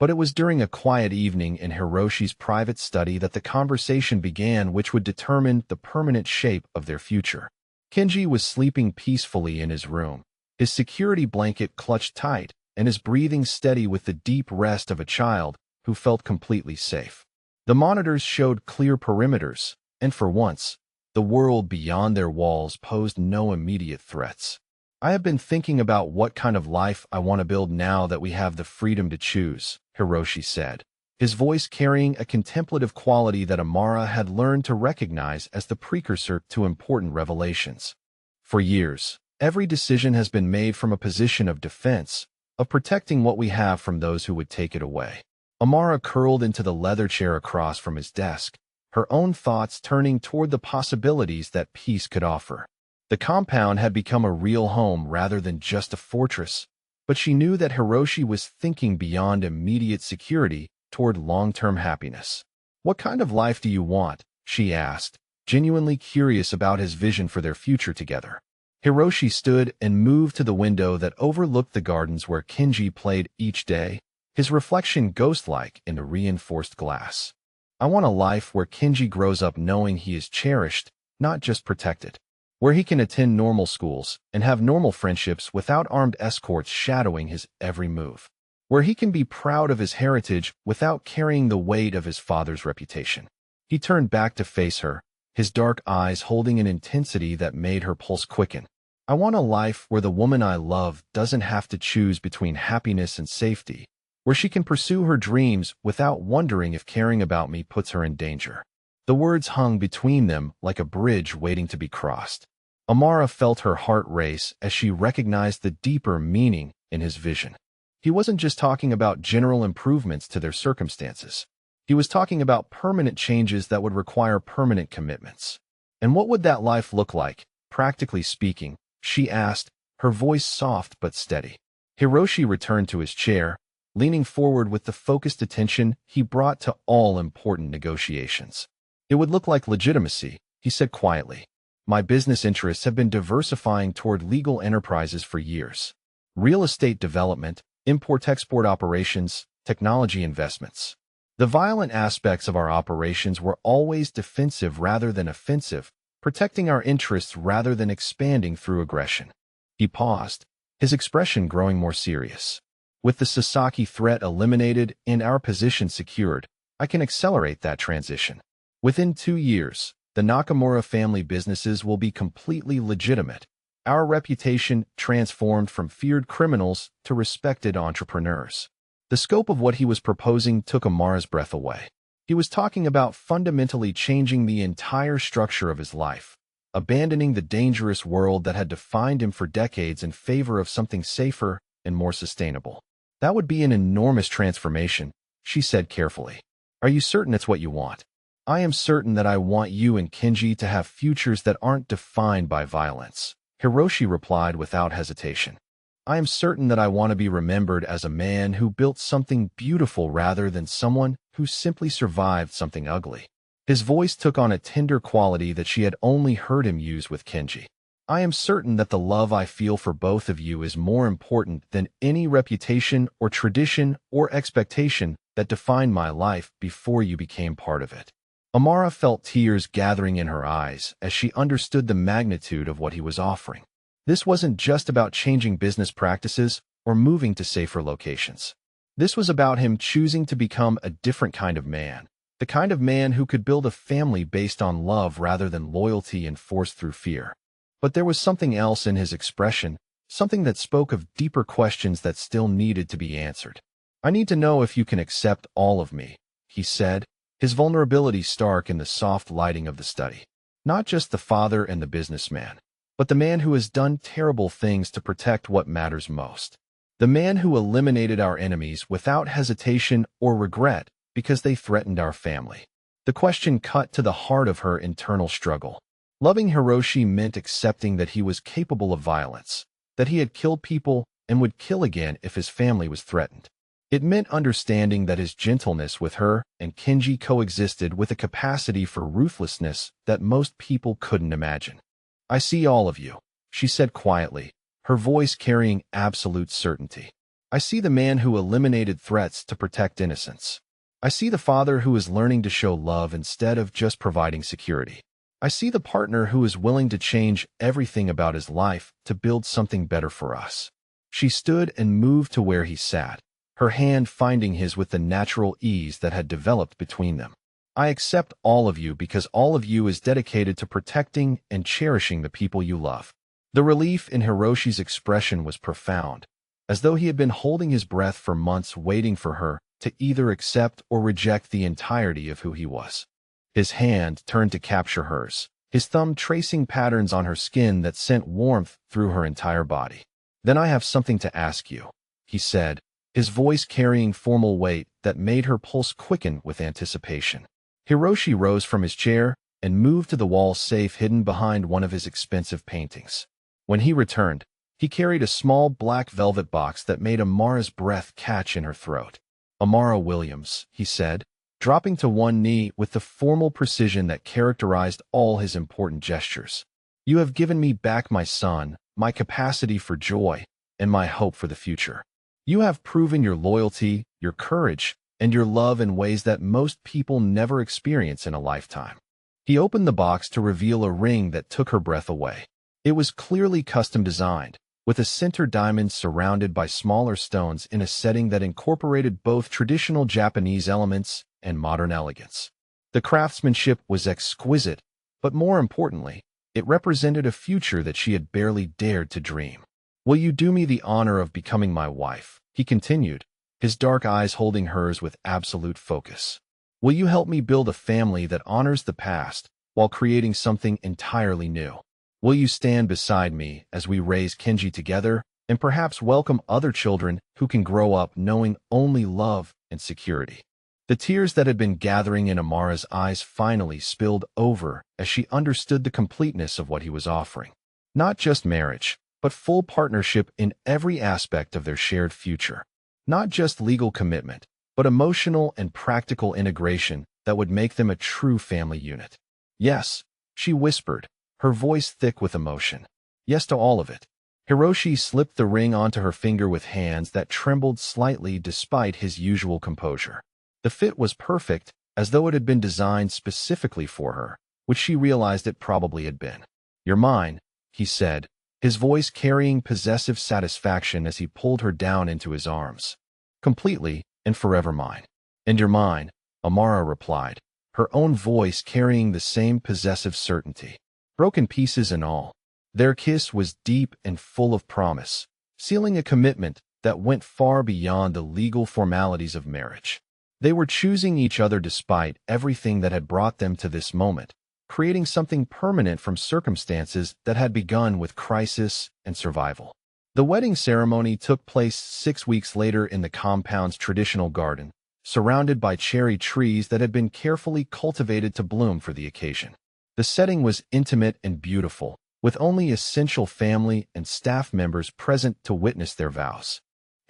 But it was during a quiet evening in Hiroshi's private study that the conversation began which would determine the permanent shape of their future. Kenji was sleeping peacefully in his room, his security blanket clutched tight, and his breathing steady with the deep rest of a child who felt completely safe. The monitors showed clear perimeters, and for once, the world beyond their walls posed no immediate threats. "I have been thinking about what kind of life I want to build now that we have the freedom to choose," Hiroshi said, his voice carrying a contemplative quality that Amara had learned to recognize as the precursor to important revelations. "For years, every decision has been made from a position of defense, of protecting what we have from those who would take it away." Amara curled into the leather chair across from his desk, her own thoughts turning toward the possibilities that peace could offer. The compound had become a real home rather than just a fortress, but she knew that Hiroshi was thinking beyond immediate security toward long-term happiness. "What kind of life do you want?" she asked, genuinely curious about his vision for their future together. Hiroshi stood and moved to the window that overlooked the gardens where Kenji played each day, his reflection ghost-like in the reinforced glass. "I want a life where Kenji grows up knowing he is cherished, not just protected. Where he can attend normal schools and have normal friendships without armed escorts shadowing his every move. Where he can be proud of his heritage without carrying the weight of his father's reputation." He turned back to face her, his dark eyes holding an intensity that made her pulse quicken. "I want a life where the woman I love doesn't have to choose between happiness and safety, where she can pursue her dreams without wondering if caring about me puts her in danger." The words hung between them like a bridge waiting to be crossed. Amara felt her heart race as she recognized the deeper meaning in his vision. He wasn't just talking about general improvements to their circumstances. He was talking about permanent changes that would require permanent commitments. "And what would that life look like, practically speaking?" she asked, her voice soft but steady. Hiroshi returned to his chair, leaning forward with the focused attention he brought to all important negotiations. "It would look like legitimacy," he said quietly. "My business interests have been diversifying toward legal enterprises for years. Real estate development, import-export operations, technology investments. The violent aspects of our operations were always defensive rather than offensive, protecting our interests rather than expanding through aggression." He paused, his expression growing more serious. "With the Sasaki threat eliminated and our position secured, I can accelerate that transition. Within 2 years, the Nakamura family businesses will be completely legitimate, our reputation transformed from feared criminals to respected entrepreneurs." The scope of what he was proposing took Amara's breath away. He was talking about fundamentally changing the entire structure of his life, abandoning the dangerous world that had defined him for decades in favor of something safer and more sustainable. "That would be an enormous transformation," she said carefully. "Are you certain it's what you want?" "I am certain that I want you and Kenji to have futures that aren't defined by violence," Hiroshi replied without hesitation. "I am certain that I want to be remembered as a man who built something beautiful rather than someone who simply survived something ugly." His voice took on a tender quality that she had only heard him use with Kenji. "I am certain that the love I feel for both of you is more important than any reputation or tradition or expectation that defined my life before you became part of it." Amara felt tears gathering in her eyes as she understood the magnitude of what he was offering. This wasn't just about changing business practices or moving to safer locations. This was about him choosing to become a different kind of man, the kind of man who could build a family based on love rather than loyalty enforced through fear. But there was something else in his expression, something that spoke of deeper questions that still needed to be answered. "I need to know if you can accept all of me," he said, his vulnerability stark in the soft lighting of the study. "Not just the father and the businessman, but the man who has done terrible things to protect what matters most. The man who eliminated our enemies without hesitation or regret because they threatened our family." The question cut to the heart of her internal struggle. Loving Hiroshi meant accepting that he was capable of violence, that he had killed people and would kill again if his family was threatened. It meant understanding that his gentleness with her and Kenji coexisted with a capacity for ruthlessness that most people couldn't imagine. "I see all of you," she said quietly, her voice carrying absolute certainty. "I see the man who eliminated threats to protect innocence. I see the father who is learning to show love instead of just providing security. I see the partner who is willing to change everything about his life to build something better for us." She stood and moved to where he sat, her hand finding his with the natural ease that had developed between them. "I accept all of you because all of you is dedicated to protecting and cherishing the people you love." The relief in Hiroshi's expression was profound, as though he had been holding his breath for months waiting for her to either accept or reject the entirety of who he was. His hand turned to capture hers, his thumb tracing patterns on her skin that sent warmth through her entire body. "Then I have something to ask you," he said, his voice carrying formal weight that made her pulse quicken with anticipation. Hiroshi rose from his chair and moved to the wall safe hidden behind one of his expensive paintings. When he returned, he carried a small black velvet box that made Amara's breath catch in her throat. Amara Williams, he said, dropping to one knee with the formal precision that characterized all his important gestures. You have given me back my son, my capacity for joy, and my hope for the future. You have proven your loyalty, your courage, and your love in ways that most people never experience in a lifetime. He opened the box to reveal a ring that took her breath away. It was clearly custom designed, with a center diamond surrounded by smaller stones in a setting that incorporated both traditional Japanese elements and modern elegance. The craftsmanship was exquisite, but more importantly, it represented a future that she had barely dared to dream. Will you do me the honor of becoming my wife? He continued, his dark eyes holding hers with absolute focus. Will you help me build a family that honors the past while creating something entirely new? Will you stand beside me as we raise Kenji together and perhaps welcome other children who can grow up knowing only love and security? The tears that had been gathering in Amara's eyes finally spilled over as she understood the completeness of what he was offering. Not just marriage, but full partnership in every aspect of their shared future. Not just legal commitment, but emotional and practical integration that would make them a true family unit. Yes, she whispered, her voice thick with emotion. Yes to all of it. Hiroshi slipped the ring onto her finger with hands that trembled slightly despite his usual composure. The fit was perfect, as though it had been designed specifically for her, which she realized it probably had been. You're mine, he said, his voice carrying possessive satisfaction as he pulled her down into his arms. Completely and forever mine. And you're mine, Amara replied, her own voice carrying the same possessive certainty. Broken pieces and all. Their kiss was deep and full of promise, sealing a commitment that went far beyond the legal formalities of marriage. They were choosing each other despite everything that had brought them to this moment, creating something permanent from circumstances that had begun with crisis and survival. The wedding ceremony took place 6 weeks later in the compound's traditional garden, surrounded by cherry trees that had been carefully cultivated to bloom for the occasion. The setting was intimate and beautiful, with only essential family and staff members present to witness their vows.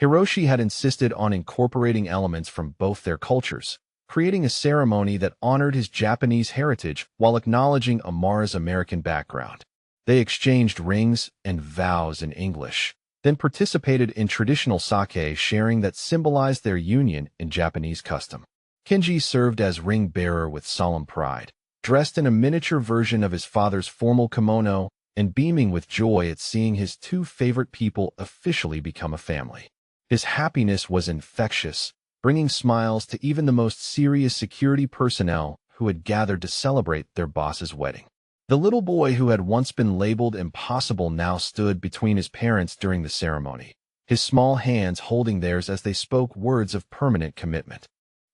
Hiroshi had insisted on incorporating elements from both their cultures, creating a ceremony that honored his Japanese heritage while acknowledging Amara's American background. They exchanged rings and vows in English, then participated in traditional sake sharing that symbolized their union in Japanese custom. Kenji served as ring bearer with solemn pride, dressed in a miniature version of his father's formal kimono and beaming with joy at seeing his two favorite people officially become a family. His happiness was infectious, bringing smiles to even the most serious security personnel who had gathered to celebrate their boss's wedding. The little boy who had once been labeled impossible now stood between his parents during the ceremony, his small hands holding theirs as they spoke words of permanent commitment.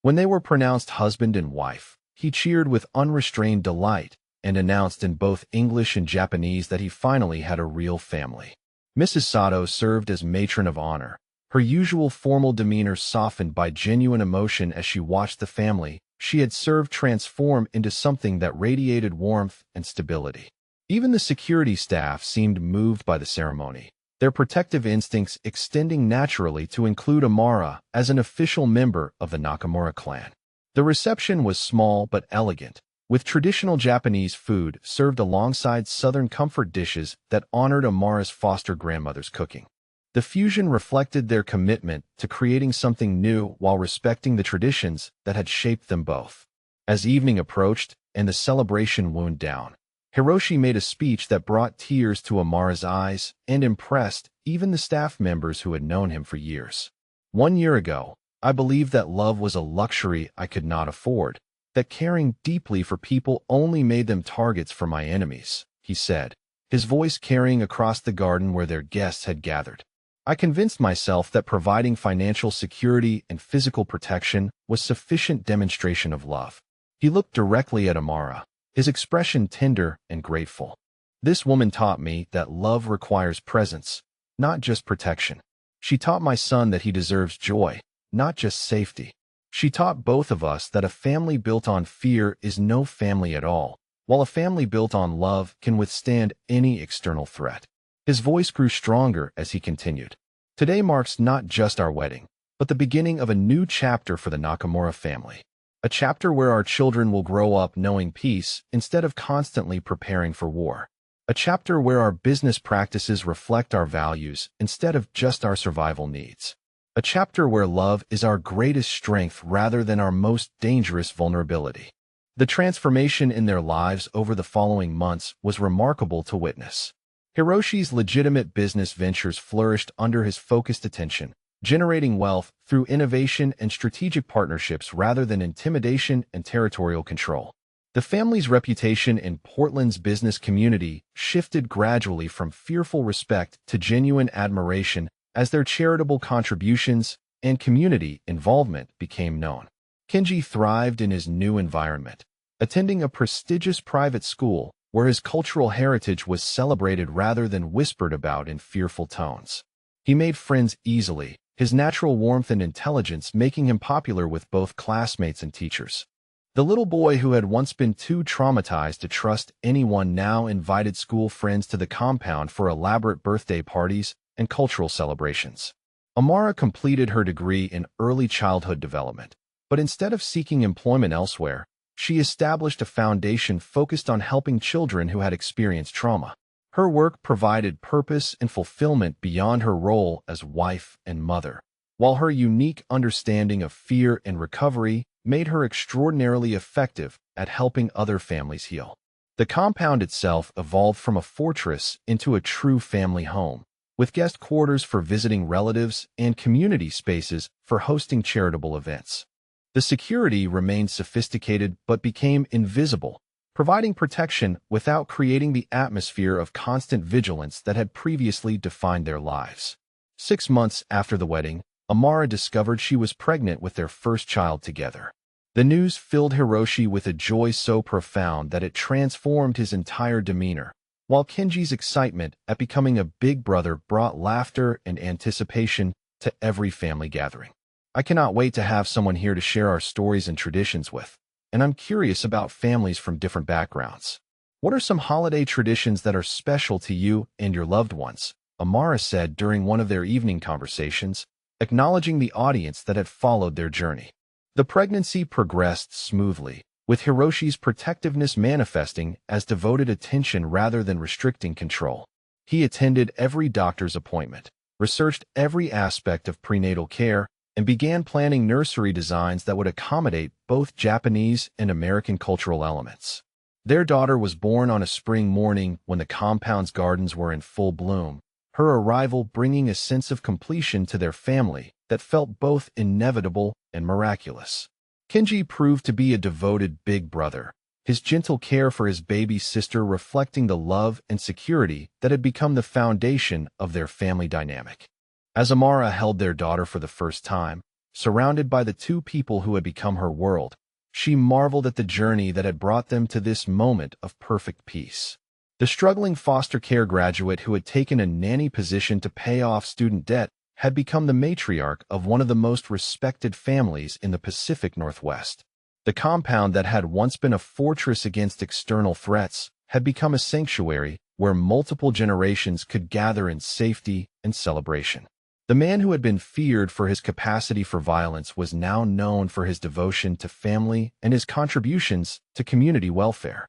When they were pronounced husband and wife, he cheered with unrestrained delight and announced in both English and Japanese that he finally had a real family. Mrs. Sato served as matron of honor, her usual formal demeanor softened by genuine emotion as she watched the family she had served transform into something that radiated warmth and stability. Even the security staff seemed moved by the ceremony, their protective instincts extending naturally to include Amara as an official member of the Nakamura clan. The reception was small but elegant, with traditional Japanese food served alongside Southern comfort dishes that honored Amara's foster grandmother's cooking. The fusion reflected their commitment to creating something new while respecting the traditions that had shaped them both. As evening approached and the celebration wound down, Hiroshi made a speech that brought tears to Amara's eyes and impressed even the staff members who had known him for years. 1 year ago, I believed that love was a luxury I could not afford, that caring deeply for people only made them targets for my enemies, he said, his voice carrying across the garden where their guests had gathered. I convinced myself that providing financial security and physical protection was sufficient demonstration of love. He looked directly at Amara, his expression tender and grateful. This woman taught me that love requires presence, not just protection. She taught my son that he deserves joy, not just safety. She taught both of us that a family built on fear is no family at all, while a family built on love can withstand any external threat. His voice grew stronger as he continued. Today marks not just our wedding, but the beginning of a new chapter for the Nakamura family. A chapter where our children will grow up knowing peace instead of constantly preparing for war. A chapter where our business practices reflect our values instead of just our survival needs. A chapter where love is our greatest strength rather than our most dangerous vulnerability. The transformation in their lives over the following months was remarkable to witness. Hiroshi's legitimate business ventures flourished under his focused attention, generating wealth through innovation and strategic partnerships rather than intimidation and territorial control. The family's reputation in Portland's business community shifted gradually from fearful respect to genuine admiration as their charitable contributions and community involvement became known. Kenji thrived in his new environment, attending a prestigious private school where his cultural heritage was celebrated rather than whispered about in fearful tones. He made friends easily, his natural warmth and intelligence making him popular with both classmates and teachers. The little boy who had once been too traumatized to trust anyone now invited school friends to the compound for elaborate birthday parties and cultural celebrations. Amara completed her degree in early childhood development, but instead of seeking employment elsewhere, she established a foundation focused on helping children who had experienced trauma. Her work provided purpose and fulfillment beyond her role as wife and mother, while her unique understanding of fear and recovery made her extraordinarily effective at helping other families heal. The compound itself evolved from a fortress into a true family home, with guest quarters for visiting relatives and community spaces for hosting charitable events. The security remained sophisticated but became invisible, providing protection without creating the atmosphere of constant vigilance that had previously defined their lives. 6 months after the wedding, Amara discovered she was pregnant with their first child together. The news filled Hiroshi with a joy so profound that it transformed his entire demeanor, while Kenji's excitement at becoming a big brother brought laughter and anticipation to every family gathering. I cannot wait to have someone here to share our stories and traditions with, and I'm curious about families from different backgrounds. What are some holiday traditions that are special to you and your loved ones? Amara said during one of their evening conversations, acknowledging the audience that had followed their journey. The pregnancy progressed smoothly, with Hiroshi's protectiveness manifesting as devoted attention rather than restricting control. He attended every doctor's appointment, researched every aspect of prenatal care, and began planning nursery designs that would accommodate both Japanese and American cultural elements. Their daughter was born on a spring morning when the compound's gardens were in full bloom, her arrival bringing a sense of completion to their family that felt both inevitable and miraculous. Kenji proved to be a devoted big brother, his gentle care for his baby sister reflecting the love and security that had become the foundation of their family dynamic. As Amara held their daughter for the first time, surrounded by the two people who had become her world, she marveled at the journey that had brought them to this moment of perfect peace. The struggling foster care graduate who had taken a nanny position to pay off student debt had become the matriarch of one of the most respected families in the Pacific Northwest. The compound that had once been a fortress against external threats had become a sanctuary where multiple generations could gather in safety and celebration. The man who had been feared for his capacity for violence was now known for his devotion to family and his contributions to community welfare.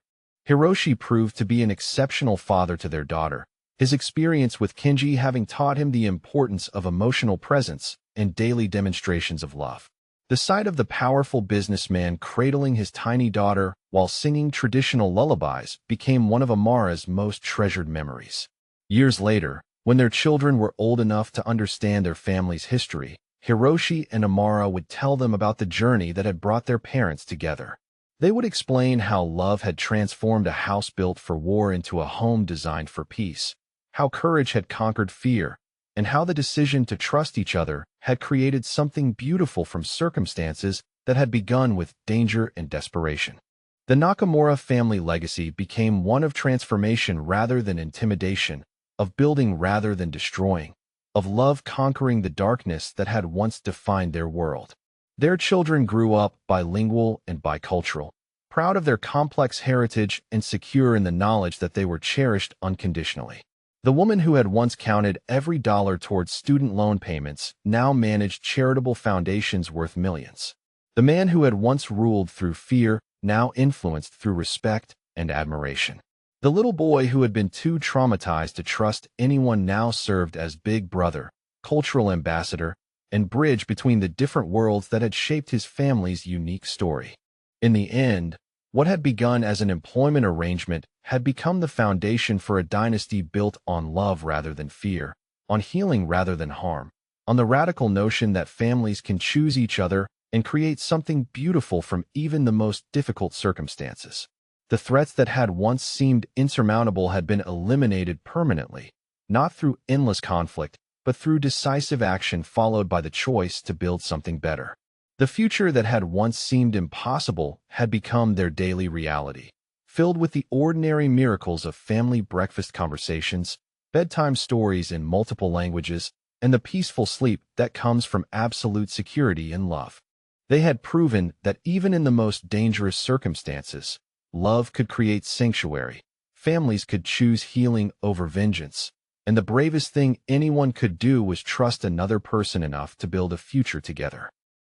Hiroshi proved to be an exceptional father to their daughter, his experience with Kenji having taught him the importance of emotional presence and daily demonstrations of love. The sight of the powerful businessman cradling his tiny daughter while singing traditional lullabies became one of Amara's most treasured memories. Years later, when their children were old enough to understand their family's history, Hiroshi and Amara would tell them about the journey that had brought their parents together. They would explain how love had transformed a house built for war into a home designed for peace, how courage had conquered fear, and how the decision to trust each other had created something beautiful from circumstances that had begun with danger and desperation. The Nakamura family legacy became one of transformation rather than intimidation, of building rather than destroying, of love conquering the darkness that had once defined their world. Their children grew up bilingual and bicultural, proud of their complex heritage and secure in the knowledge that they were cherished unconditionally. The woman who had once counted every dollar towards student loan payments now managed charitable foundations worth millions. The man who had once ruled through fear now influenced through respect and admiration. The little boy who had been too traumatized to trust anyone now served as big brother, cultural ambassador, and bridge between the different worlds that had shaped his family's unique story. In the end, what had begun as an employment arrangement had become the foundation for a dynasty built on love rather than fear, on healing rather than harm, on the radical notion that families can choose each other and create something beautiful from even the most difficult circumstances. The threats that had once seemed insurmountable had been eliminated permanently, not through endless conflict, but through decisive action followed by the choice to build something better. The future that had once seemed impossible had become their daily reality, filled with the ordinary miracles of family breakfast conversations, bedtime stories in multiple languages, and the peaceful sleep that comes from absolute security and love. They had proven that even in the most dangerous circumstances, love could create sanctuary, families could choose healing over vengeance, and the bravest thing anyone could do was trust another person enough to build a future together.